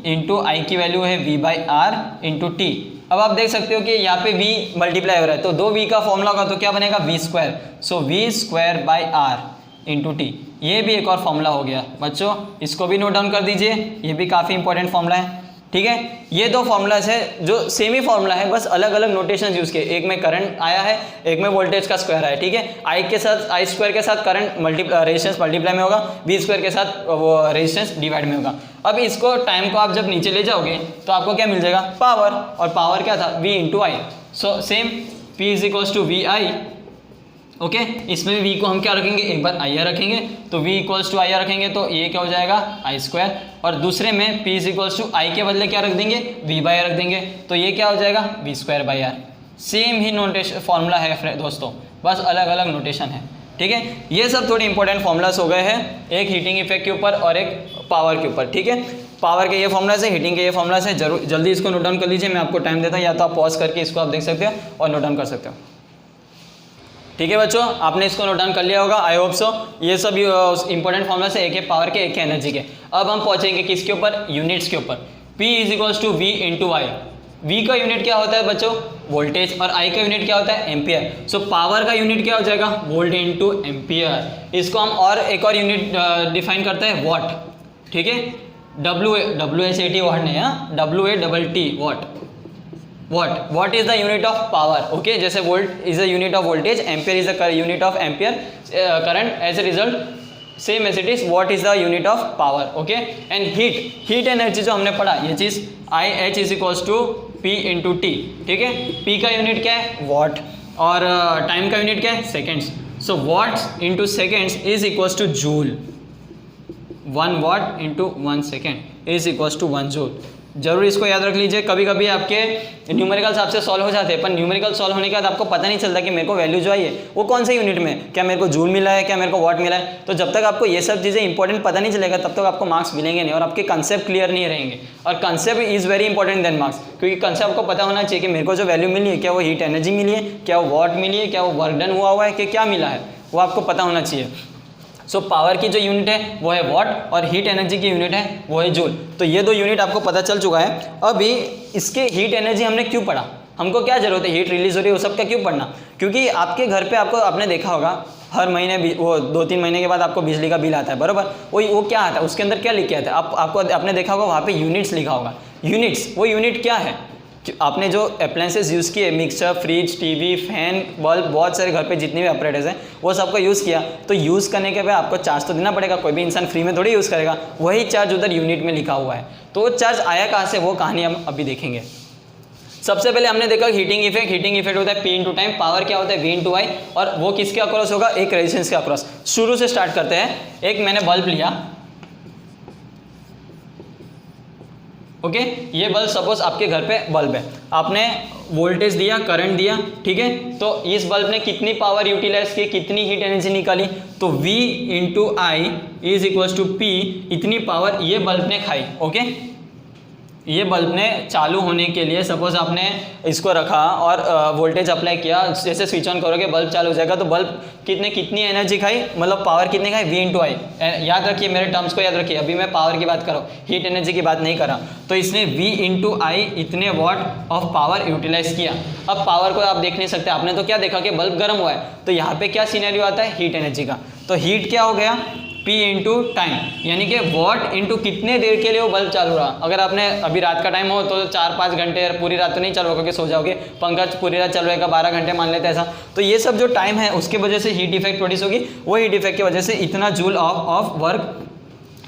into I की वैल्यू है V by R into T. अब आप देख सकते हो कि यहाँ पे V मल्टीप्लाई हो रहा है, तो दो V का फॉर्मूला होगा तो क्या बनेगा, V square. So V square by R into T, ये भी एक और फॉर्मूला हो गया बच्चों, इसको भी नोट डाउन कर दीजिए, ये भी काफ़ी इंपॉर्टेंट फॉर्मूला है। ठीक है, ये दो फॉर्मूलाज है जो सेम ही फॉर्मूला है, बस अलग अलग नोटेशन यूज किए, एक में करंट आया है, एक में वोल्टेज का स्क्वायर आया है। ठीक है, आई के साथ आई स्क्वायर के साथ करंट रेजिस्टेंस मल्टीप्लाई में होगा, V स्क्वायर के साथ वो रेजिस्टेंस डिवाइड में होगा। अब इसको टाइम को आप जब नीचे ले जाओगे तो आपको क्या मिल जाएगा, पावर, और पावर क्या था, V into I. So same P is equals to V I. Okay, इसमें V को हम क्या रखेंगे, एक बार आई आर रखेंगे, तो V equals to I R रखेंगे तो ये क्या हो जाएगा, आई स्क्वायर, और दूसरे में P इज इक्वल्स टू आई के बदले क्या रख देंगे, V बाई आर रख देंगे, तो ये क्या हो जाएगा, V square by R. Same ही नोटेशन फॉर्मूला है दोस्तों, बस अलग अलग नोटेशन है। ठीक है, ये सब थोड़े इंपॉर्टेंट फॉर्मूलास हो गए हैं, एक हीटिंग इफेक्ट के ऊपर और एक पावर के ऊपर। ठीक है, पावर के ये फॉर्मूलास है, हीटिंग के ये फॉर्मूलास है, जरूर जल्दी इसको नोट डाउन कर लीजिए, मैं आपको टाइम देता हूँ, या तो आप पॉज करके इसको आप देख सकते हो और नोट डाउन कर सकते हो। ठीक है बच्चों, आपने इसको नोट डाउन कर लिया होगा, आई होप सो। ये सब इंपॉर्टेंट फॉर्मूला से, एक है पावर के, एक है एनर्जी के। अब हम पहुंचेंगे किसके ऊपर, यूनिट्स के ऊपर। P is equals to V into I. V का यूनिट क्या होता है बच्चों, वोल्टेज, और I का यूनिट क्या होता है, एम्पियर। सो पावर का यूनिट क्या हो जाएगा, वोल्ट इंटू एम्पियर। इसको हम और एक और यूनिट डिफाइन करते हैं, वॉट। ठीक है, WH80 वॉट नहीं है, WATT what. what is the unit of power, okay, जैसे volt is a unit of voltage, ampere is a unit of ampere current, as a result same as it is what is the unit of power, okay। and heat energy जो हमने पढ़ा, ये चीज़ IH is equals to P into T। ठीक है, P का unit क्या है, watt, और टाइम का यूनिट क्या है, seconds। so watts into seconds is equals to joule। 1 watt into 1 second is equals to 1 joule। जरूर इसको याद रख लीजिए। कभी कभी आपके न्यूमेरिकल्स आपसे सॉल्व हो जाते हैं, पर न्यूमेरिकल सॉल्व होने के बाद आपको पता नहीं चलता कि मेरे को वैल्यू जो आई है वो कौन से यूनिट में, क्या मेरे को जूल मिला है, क्या मेरे को वॉट मिला है। तो जब तक आपको ये सब चीज़ें इंपॉर्टेंट पता नहीं चलेगा तब तक आपको मार्क्स मिलेंगे नहीं, और आपके कंसेप्ट क्लियर नहीं रहेंगे। और concept is very important then marks, क्योंकि कंसेप्ट आपको पता होना चाहिए कि मेरे को जो वैल्यू मिली है, क्या वो हीट एनर्जी मिली है, क्या वो वॉट मिली है, क्या वो वर्क डन हुआ है, कि क्या मिला है, वो आपको पता होना चाहिए। सो पावर की जो यूनिट है वो है वॉट, और हीट एनर्जी की यूनिट है वो है जूल। तो ये दो यूनिट आपको पता चल चुका है। अभी इसके हीट एनर्जी हमने क्यों पढ़ा, हमको क्या जरूरत है, हीट रिलीज हो रही है वो सब का क्यों पढ़ना, क्योंकि आपके घर पे आपने देखा होगा हर महीने वो 2-3 महीने के बाद आपको बिजली का बिल आता है, बराबर। वो क्या आता है, उसके अंदर क्या लिख के आता है, आपको आपने देखा होगा वहाँ पे यूनिट्स लिखा होगा। यूनिट्स, वो यूनिट क्या है, आपने जो अप्लायंसेस यूज़ किए, mixer, fridge, TV, fan, bulb, बहुत सारे घर पे जितने भी ऑपरेटर्स हैं वो सबको यूज़ किया, तो यूज़ करने के बाद आपको चार्ज तो देना पड़ेगा, कोई भी इंसान फ्री में थोड़ी यूज़ करेगा, वही चार्ज उधर यूनिट में लिखा हुआ है। तो वो चार्ज आया कहाँ से, वो कहानी हम अभी देखेंगे। सबसे पहले हमने देखा हीटिंग इफेक्ट होता है P इंटू टाइम, पावर क्या होता है V इंटू आई, और वो किसके अक्रॉस होगा, एक रेजिस्टेंस के अक्रॉस। शुरू से स्टार्ट करते हैं। एक मैंने बल्ब लिया, ओके, ये बल्ब सपोज आपके घर पे बल्ब है, आपने वोल्टेज दिया, करंट दिया, ठीक है, तो इस बल्ब ने कितनी पावर यूटिलाइज की, कितनी हीट एनर्जी निकाली, तो V into I is equal to P, इतनी पावर ये बल्ब ने खाई। ओके, ये बल्ब ने चालू होने के लिए सपोज आपने इसको रखा और वोल्टेज अप्लाई किया, जैसे स्विच ऑन करोगे बल्ब चालू हो जाएगा, तो बल्ब कितनी एनर्जी खाई, मतलब पावर कितनी खाई, V इंटू आई। याद रखिए, मेरे टर्म्स को याद रखिए, अभी मैं पावर की बात कर रहा हूँ, हीट एनर्जी की बात नहीं कर रहा। तो इसने V इंटू आई इतने वॉट ऑफ पावर यूटिलाइज किया। अब पावर को आप देख नहीं सकते, आपने तो क्या देखा कि बल्ब गर्म हुआ है, तो यहाँ पे क्या सिनेरियो आता है, हीट एनर्जी का। तो हीट क्या हो गया, P इंटू टाइम, यानी कि वॉट इंटू कितने देर के लिए वो बल्ब चालू रहा। अगर आपने अभी रात का टाइम हो तो 4-5 घंटे, पूरी रात तो नहीं चल क्योंकि सो जाओगे, पंखा पूरी रात चल रहेगा, 12 घंटे मान लेते हैं ऐसा। तो ये सब जो टाइम है उसके वजह से हीट इफेक्ट प्रोड्यूस होगी, वो हीट इफेक्ट की वजह से इतना जूल ऑफ वर्क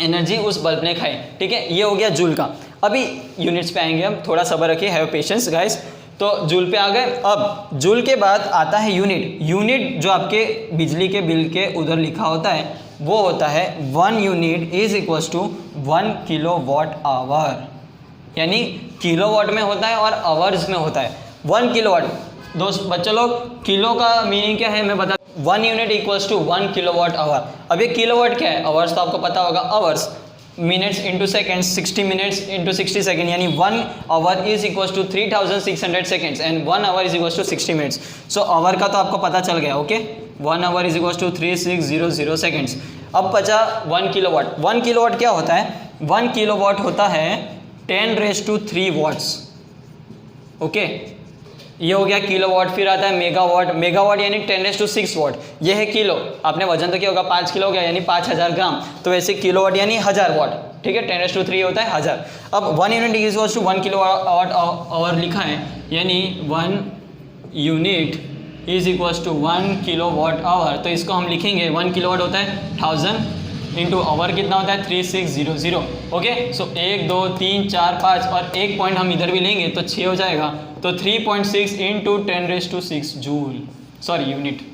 एनर्जी उस बल्ब ने खाई। ठीक है, ये हो गया जूल का। अभी यूनिट्स पे आएंगे हम, थोड़ा सब्र रखिए, हैव पेशेंस गाइस। तो जूल पे आ गए। अब जूल के बाद आता है यूनिट। यूनिट जो आपके बिजली के बिल के उधर लिखा होता है वो होता है 1 unit is equals to 1 kilowatt hour, यानी किलोवाट में होता है और आवर्स में होता है। 1 किलोवाट, दोस्त बच्चों लोग, किलो का मीनिंग क्या है मैं बता, 1 unit equals to 1 kilowatt hour. अब ये किलोवाट क्या है, आवर्स तो आपको पता होगा, hours minutes into seconds, 60 minutes into 60 second, यानी 1 hour is equals to 3600 seconds and 1 hour is equals to 60 minutes. So hour का तो आपको पता चल गया। Okay, 1 hour is equals to 3600 seconds. अब बचा 1 किलोवाट। 1 किलोवाट क्या होता है, 1 किलोवाट होता है 10⁻³ वॉट्स। ओके, ये हो गया किलोवाट। फिर आता है मेगावाट। मेगावाट यानी 10⁻6 वॉट। ये है किलो, आपने वजन तो क्या होगा, 5 किलो हो गया, यानी 5000 ग्राम। तो वैसे किलोवाट यानी 1000 वॉट। ठीक है, 10⁻³ होता है 1000। अब 1 unit is equals to 1 kilowatt hour लिखा है, यानी 1 unit is equals to 1 kilowatt hour. तो इसको हम लिखेंगे, 1 किलोवाट होता है 1000 इंटू आवर कितना होता है 3600। ओके, सो 1 2 3 4 5 और एक पॉइंट हम इधर भी लेंगे तो 6 हो जाएगा। तो 3.6 इंटू 10⁻6 जूल, सॉरी यूनिट।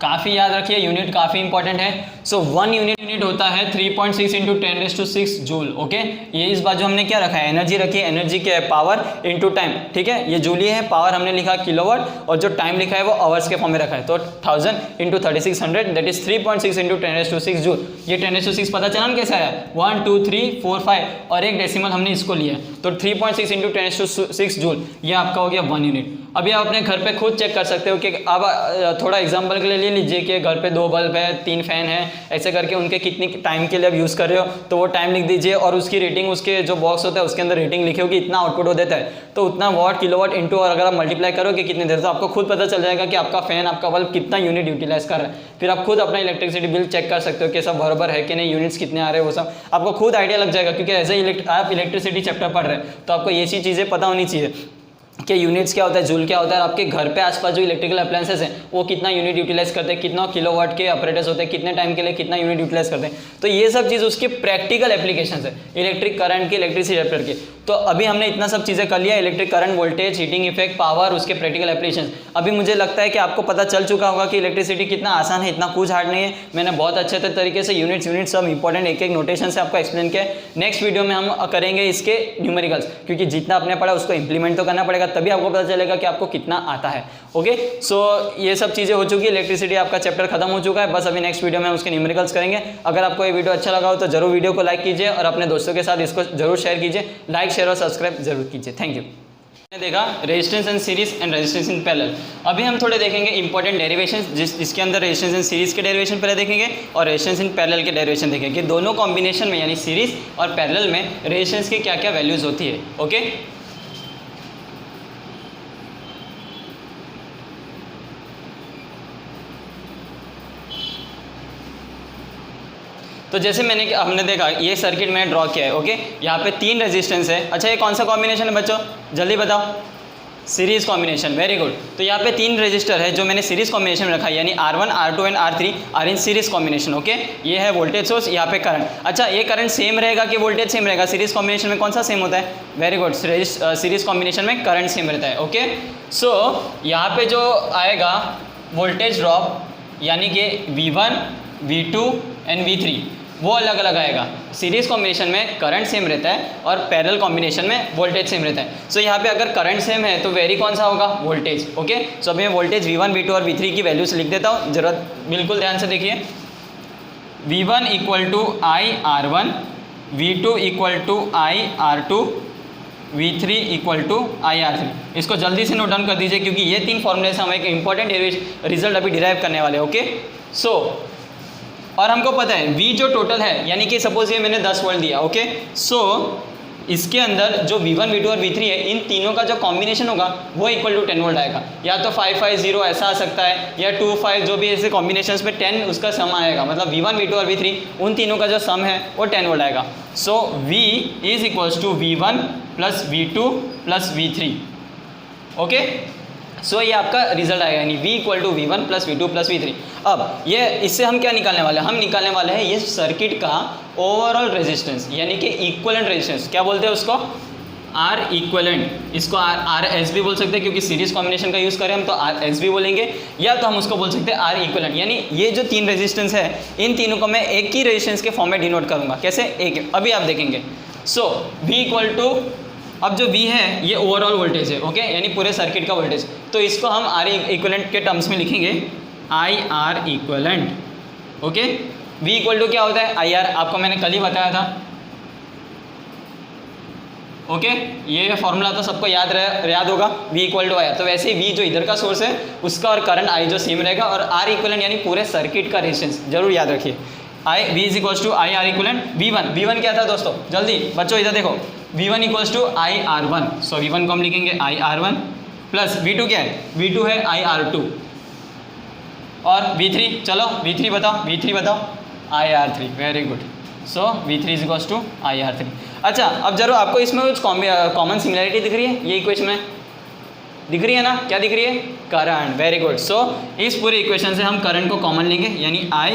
काफ़ी याद रखिए, यूनिट काफ़ी इंपॉर्टेंट है। सो 1 यूनिट होता है 3.6 इंटू 10⁻6 जूल। ओके, ये इस बाजू हमने क्या रखा है, एनर्जी रखी है। एनर्जी क्या है, पावर इंटू टाइम। ठीक है, ये जूल ही है, पावर हमने लिखा किलोवाट और जो टाइम लिखा है वो आवर्स के फॉर्म में रखा है। तो 1000 into 3600 that is 3.6 into 10⁻6 joule. ये 10⁻6 पता चला ना कैसे आया, 1 2 3 4 5 और एक डेसिमल हमने इसको लिया, तो 3.6 इंटू 10⁻6 जूल, ये आपका हो गया 1 यूनिट। अभी आप अपने घर पे खुद चेक कर सकते हो कि अब थोड़ा एग्जांपल के लिए ले लीजिए कि घर पे 2 बल्ब है, 3 फैन है, ऐसे करके उनके कितनी टाइम के लिए आप यूज़ कर रहे हो, तो वो टाइम लिख दीजिए और उसकी रेटिंग, उसके जो बॉक्स होता है उसके अंदर रेटिंग लिखी होगी, इतना आउटपुट हो देता है, तो उतना वॉट किलोवाट इंटू, और अगर आप मल्टीप्लाई करोगे कितनी देर, तो आपको खुद पता चल जाएगा कि आपका फैन, आपका बल्ब कितना यूनिट यूटिलाइज कर रहा है। फिर आप खुद अपना इलेक्ट्रिसिटी बिल चेक कर सकते हो कि सब बराबर है कि नहीं, यूनिट्स कितने आ रहे हैं, वो सब आपको खुद आइडिया लग जाएगा। क्योंकि एज आप इलेक्ट्रिसिटी चैप्टर पढ़ रहे हैं तो आपको ये चीज़ें पता होनी चाहिए कि यूनिट्स क्या होता है, जूल क्या होता है, आपके घर पे आसपास जो इलेक्ट्रिकल अप्लायंसेस हैं वो कितना यूनिट यूटिलाइज करते हैं, कितना किलोवाट के ऑपरेटर्स होते हैं, कितने टाइम के लिए कितना यूनिट यूटिलाइज करते हैं। तो ये सब चीज़ उसके प्रैक्टिकल एप्लीकेशंस है इलेक्ट्रिक करंट की, इलेक्ट्रिसिटी चैप्टर के। तो अभी हमने इतना सब चीज़ें कर लिया, electric current, voltage, heating effect, power, उसके प्रैक्टिकल एप्लीकेशंस। अभी मुझे लगता है कि आपको पता चल चुका होगा कि इलेक्ट्रिसिटी कितना आसान है, इतना कुछ हार्ड नहीं है। मैंने बहुत अच्छे तरीके से यूनिट सब इंपॉर्टेंट एक नोटेशन से आपको एक्सप्लेन किया। नेक्स्ट वीडियो में हम करेंगे इसके न्यूमेरिकल्स, क्योंकि जितना आपने पढ़ा उसको इंप्लीमेंट तो करना पड़ेगा, तभी आपको पता चलेगा कि आपको कितना आता है। ओके, सो ये सब चीज़ें हो चुकी है, इलेक्ट्रिसिटी आपका चैप्टर खत्म हो चुका है। बस अभी नेक्स्ट वीडियो में हम उसके न्यूमेरिकल्स करेंगे। अगर आपको ये वीडियो अच्छा लगा हो तो जरूर वीडियो को लाइक कीजिए और अपने दोस्तों के साथ इसको जरूर शेयर कीजिए। लाइक, शेयर और सब्सक्राइब जरूर कीजिए। Thank you. हमने देखा resistance in series and resistance in parallel. अभी हम थोड़े देखेंगे इंपॉर्टेंट डेरिवेशंस, जिसके अंदर रेजिस्टेंस इन सीरीज के डेरिवेशन पहले देखेंगे और रेजिस्टेंस इन पैरेलल के डेरिवेशन देखेंगे। दोनों कॉम्बिनेशन में यानी सीरीज और पैरेलल में रेजिस्टेंस की क्या क्या वैल्यूज होती है। ओके, तो जैसे हमने देखा ये सर्किट मैंने ड्रॉ किया है। ओके, यहाँ पे 3 रेजिस्टेंस है। अच्छा, ये कौन सा कॉम्बिनेशन है बच्चों, जल्दी बताओ, सीरीज कॉम्बिनेशन, वेरी गुड। तो यहाँ पे 3 रजिस्टर है जो मैंने सीरीज कॉम्बिनेशन में रखा है, यानी R1, R2 and R3 are in series combination. Okay, ये है वोल्टेज सोर्स, यहाँ पे करंट। अच्छा, ये करंट सेम रहेगा कि वोल्टेज सेम रहेगा, सीरीज कॉम्बिनेशन में कौन सा सेम होता है, वेरी गुड, सीरीज कॉम्बिनेशन में करंट सेम रहता है। ओके, सो यहाँ पे जो आएगा वोल्टेज ड्रॉप यानी कि V1, V2 एंड V3, वो अलग अलग आएगा। सीरीज कॉम्बिनेशन में करंट सेम रहता है और पैरेलल कॉम्बिनेशन में वोल्टेज सेम रहता है। सो यहाँ पे अगर करंट सेम है तो वेरी कौन सा होगा, वोल्टेज। ओके, सो अभी मैं वोल्टेज V1 V2 और V3 की वैल्यूज लिख देता हूँ, जरूरत बिल्कुल ध्यान से देखिए। V1 equal to IR1, V2 equal to IR2, V3 equal to IR3। इसको जल्दी से नोट डाउन कर दीजिए क्योंकि ये 3 फॉर्मूले से हम एक इंपॉर्टेंट रिजल्ट अभी डिराइव करने वाले हैं। ओके, सो और हमको पता है V जो टोटल है, यानी कि सपोज ये मैंने 10 वोल्ट दिया। ओके, सो इसके अंदर जो V1 V2 और V3 है, इन तीनों का जो कॉम्बिनेशन होगा वो इक्वल टू 10 वोल्ट आएगा। या तो 550 ऐसा आ सकता है, या 25 जो भी ऐसे कॉम्बिनेशंस में 10 उसका सम आएगा। मतलब V1 V2 और V3 उन तीनों का जो सम है वो 10 वोल्ट आएगा। So V is equals to V1 plus V2 plus V3। Okay, so ये आपका रिजल्ट आएगा, यानी V equal to V1 plus V2 plus V3। अब ये इससे हम क्या निकालने वाले हैं, हम निकालने वाले हैं ये सर्किट का ओवरऑल रेजिस्टेंस, यानी कि इक्विवेलेंट रेजिस्टेंस। क्या बोलते हैं उसको, R इक्विवेलेंट। इसको RS भी बोल सकते हैं क्योंकि सीरीज कॉम्बिनेशन का यूज़ करें हम तो RS भी बोलेंगे, या तो हम उसको बोल सकते हैं R इक्विवेलेंट। यानी ये जो 3 रेजिस्टेंस है, इन तीनों को मैं एक ही रेजिस्टेंस के फॉर्म में डिनोट करूँगा। कैसे, एक, अभी आप देखेंगे। सो V इक्वल टू, अब जो V है ये ओवरऑल वोल्टेज है। ओके, यानी पूरे सर्किट का वोल्टेज, तो इसको हम R इक्विवेलेंट के टर्म्स में लिखेंगे, IR equivalent. Okay, V equal to क्या होता है, IR, आपको मैंने कल ही बताया था। ओके, ये फॉर्मूला तो सबको याद होगा, V इक्वल टू IR। तो वैसे ही V जो इधर का सोर्स है उसका और करंट I जो सेम रहेगा, और R इक्विवेलेंट यानी पूरे सर्किट का रेजिस्टेंस, जरूर याद रखिए। V is equals to IR equivalent. V1 क्या था दोस्तों, जल्दी बच्चों इधर देखो, V1 equals to IR1। So V1 को हम लिखेंगे IR1 प्लस V2 क्या है, V2 है IR2, और V3, चलो V3 बताओ, IR3। Very good. So V3 is equals to IR3। अच्छा, अब जरूर आपको इसमें कुछ कॉमन सिमिलरिटी दिख रही है, ये इक्वेशन में दिख रही है ना, क्या दिख रही है, करंट। Very good. सो इस पूरे इक्वेशन से हम करंट को कॉमन लेंगे, यानी I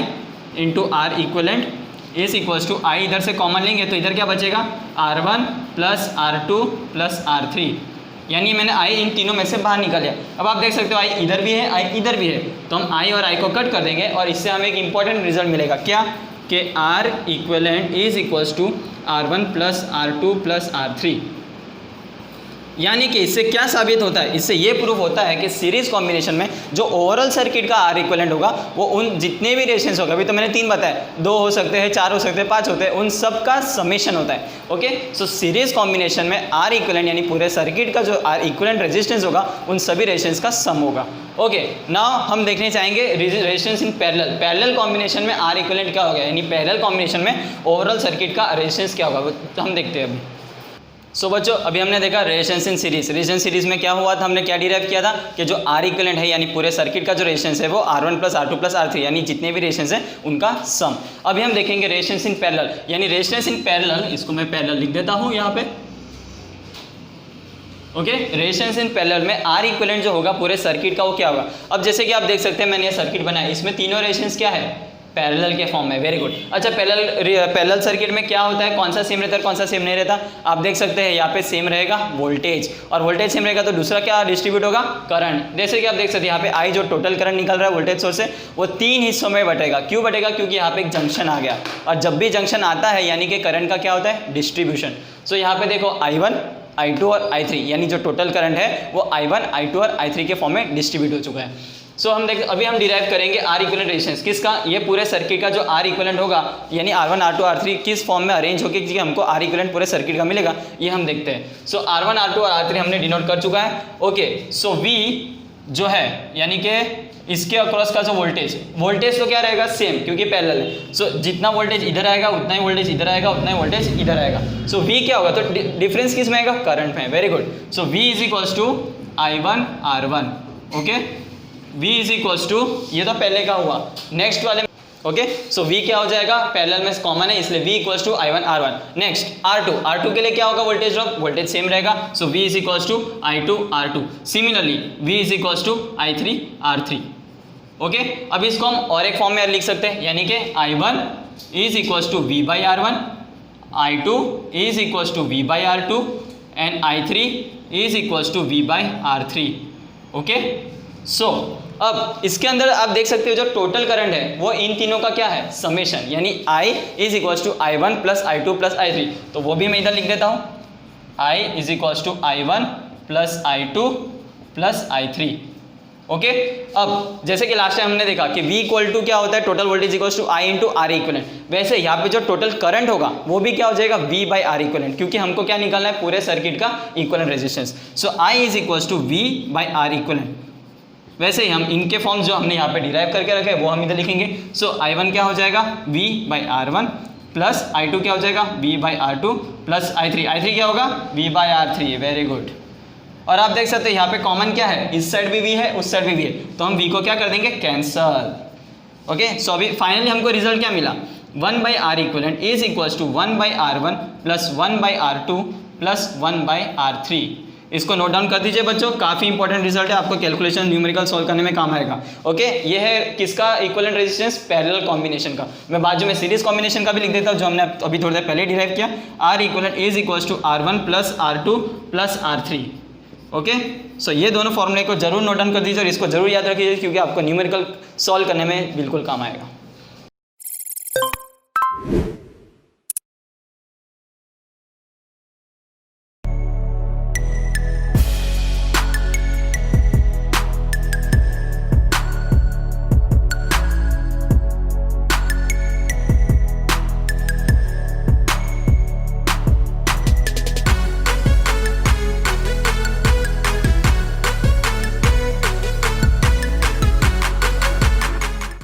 into R equivalent is equals to I इधर से कॉमन लेंगे तो इधर क्या बचेगा, R1 plus R2 plus R3, यानी मैंने I इन तीनों में से बाहर निकाल लिया। अब आप देख सकते हो I इधर भी है, I इधर भी है, तो हम I और I को कट कर देंगे और इससे हमें एक इंपॉर्टेंट रिजल्ट मिलेगा। क्या, कि R equivalent is equals to R1 plus R2 plus R3। यानी कि इससे क्या साबित होता है, इससे ये प्रूफ होता है कि सीरीज कॉम्बिनेशन में जो ओवरऑल सर्किट का R इक्विवेलेंट होगा वो उन जितने भी रेजिस्टेंस होगा, अभी तो मैंने 3 बताया, 2 हो सकते हैं, 4 हो सकते हैं, 5 होते हैं, उन सब का समेशन होता है। ओके, सो सीरीज कॉम्बिनेशन में R इक्विवेलेंट यानी पूरे सर्किट का जो R इक्विवेलेंट रेजिस्टेंस होगा उन सभी रेजिस्टेंस का सम होगा। ओके, नाउ हम देखने चाहेंगे रेजिस्टेंस इन पैरेलल कॉम्बिनेशन में R इक्विवेलेंट क्या होगा, यानी पैरेलल कॉम्बिनेशन में ओवरऑल सर्किट का रेजिस्टेंस क्या होगा, तो हम देखते हैं अभी। सो बच्चों, अभी हमने देखा resistance in series. Resistance series में क्या हुआ था, हमने क्या डिराइव किया था कि जो R इक्विवेलेंट है यानी पूरे सर्किट का जो रेजिस्टेंस है वो R1 plus R2 plus R3, यानी जितने भी रेजिस्टेंस है उनका सम। अभी हम देखेंगे रेजिस्टेंस इन पैरेलल, यानी रेजिस्टेंस इन पैरेलल, इसको मैं पैरेलल लिख देता हूँ यहाँ पे। ओके, रेजिस्टेंस इन पैरेलल में R इक्विवेलेंट जो होगा पूरे सर्किट का वो क्या होगा। अब जैसे कि आप देख सकते हैं मैंने ये सर्किट बनाया, इसमें तीनों रेजिस्टेंस क्या है, पैरेलल के फॉर्म में। Very good. अच्छा, पैरेलल सर्किट में क्या होता है, कौन सा सेम रहता है, कौन सा सेम नहीं रहता, आप देख सकते हैं यहाँ पे सेम रहेगा वोल्टेज, और वोल्टेज सेम रहेगा तो दूसरा क्या डिस्ट्रीब्यूट होगा, करंट। जैसे कि आप देख सकते हैं यहाँ पे I जो टोटल करंट निकल रहा है वोल्टेज सोर्स से वो 3 हिस्सों में बटेगा। क्यों बटेगा, क्योंकि यहाँ पे एक जंक्शन आ गया, और जब भी जंक्शन आता है यानी कि करंट का क्या होता है, डिस्ट्रीब्यूशन। सो यहाँ पे देखो I1, I2 और I3, यानी जो टोटल करंट है वो I1, I2 और I3 के फॉर्म में डिस्ट्रीब्यूट हो चुका है। सो हम अभी हम डिराइव करेंगे R इक्विवेलेंट रेजिस्टेंस किसका, ये पूरे सर्किट का जो R इक्विवेलेंट होगा, यानी R1, R2, R3 किस फॉर्म में अरेंज होकर कि हमको R इक्विवेलेंट पूरे सर्किट का मिलेगा, ये हम देखते हैं। सो R1, R2 और R3 हमने डिनोट कर चुका है। ओके, सो V जो है यानी कि इसके अक्रॉस का जो वोल्टेज तो क्या रहेगा, सेम, क्योंकि पैरेलल है। सो जितना वोल्टेज इधर आएगा उतना ही वोल्टेज इधर आएगा, उतना ही वोल्टेज इधर आएगा। सो V क्या होगा, तो डिफरेंस किस में आएगा, करंट में। Very good. So V is equals to I1 R1। Okay, V is equals to, ये तो पहले का हुआ, नेक्स्ट वाले। ओके, सो V क्या हो जाएगा, पैरेलल में कॉमन है इसलिए V equals to I1 R1। Next R2 के लिए क्या होगा, वोल्टेज ड्रॉप, वोल्टेज सेम रहेगा, so V is equals to I2 R2। Similarly V is equals to I3 R3। Okay, अब इसको हम और एक फॉर्म में लिख सकते हैं, यानी कि I1 is equals to V by R1, I2 is equals to V by R2 and I3 is equals to V by R3। Okay, so अब इसके अंदर आप देख सकते हो जो टोटल करंट है वो इन तीनों का क्या है, समेशन, यानी I is equals to I1 plus I2 plus I3। तो वो भी मैं इधर लिख देता हूँ, I is equals to I1 plus I2 plus I3। Okay, अब जैसे कि लास्ट टाइम हमने देखा कि V इक्वल टू क्या होता है, total voltage equals to I into R equivalent. वैसे यहाँ पे जो टोटल करंट होगा वो भी क्या हो जाएगा, V बाई आर इक्वलेंट, क्योंकि हमको क्या निकालना है, पूरे सर्किट का equivalent resistance. So I is equals to V by R equivalent. वैसे ही हम इनके फॉर्म्स जो हमने यहाँ पे डिराइव करके रखे हैं वो हम इधर लिखेंगे। सो I1 क्या हो जाएगा, V by R1 plus I2 क्या हो जाएगा, V by R2 plus I3 क्या होगा, V by R3। Very good. और आप देख सकते हैं यहाँ पे कॉमन क्या है, इस साइड भी V है, उस साइड भी V है, तो हम V को क्या कर देंगे, कैंसल। ओके, सो अभी फाइनली हमको रिजल्ट क्या मिला, 1 by R equivalent is equals to 1 by R1 plus 1 by R2 plus 1 by R3। इसको नोट डाउन कर दीजिए बच्चों, काफ़ी इंपॉर्टेंट रिजल्ट है, आपको कैलकुलेशन न्यूमेरिकल सॉल्व करने में काम आएगा। ओके, ये है किसका इक्विवेलेंट रेजिस्टेंस, पैरेलल कॉम्बिनेशन का। मैं बाजू में सीरीज कॉम्बिनेशन का भी लिख देता हूँ, जो हमने अभी थोड़ी देर पहले डिराइव किया। R equivalent is equals to R1 plus R2 plus R3। Okay, so ये दोनों फॉर्मूले को जरूर नोट डाउन कर दीजिए और इसको जरूर याद रखिए, क्योंकि आपको न्यूमेरिकल सॉल्व करने में बिल्कुल काम आएगा।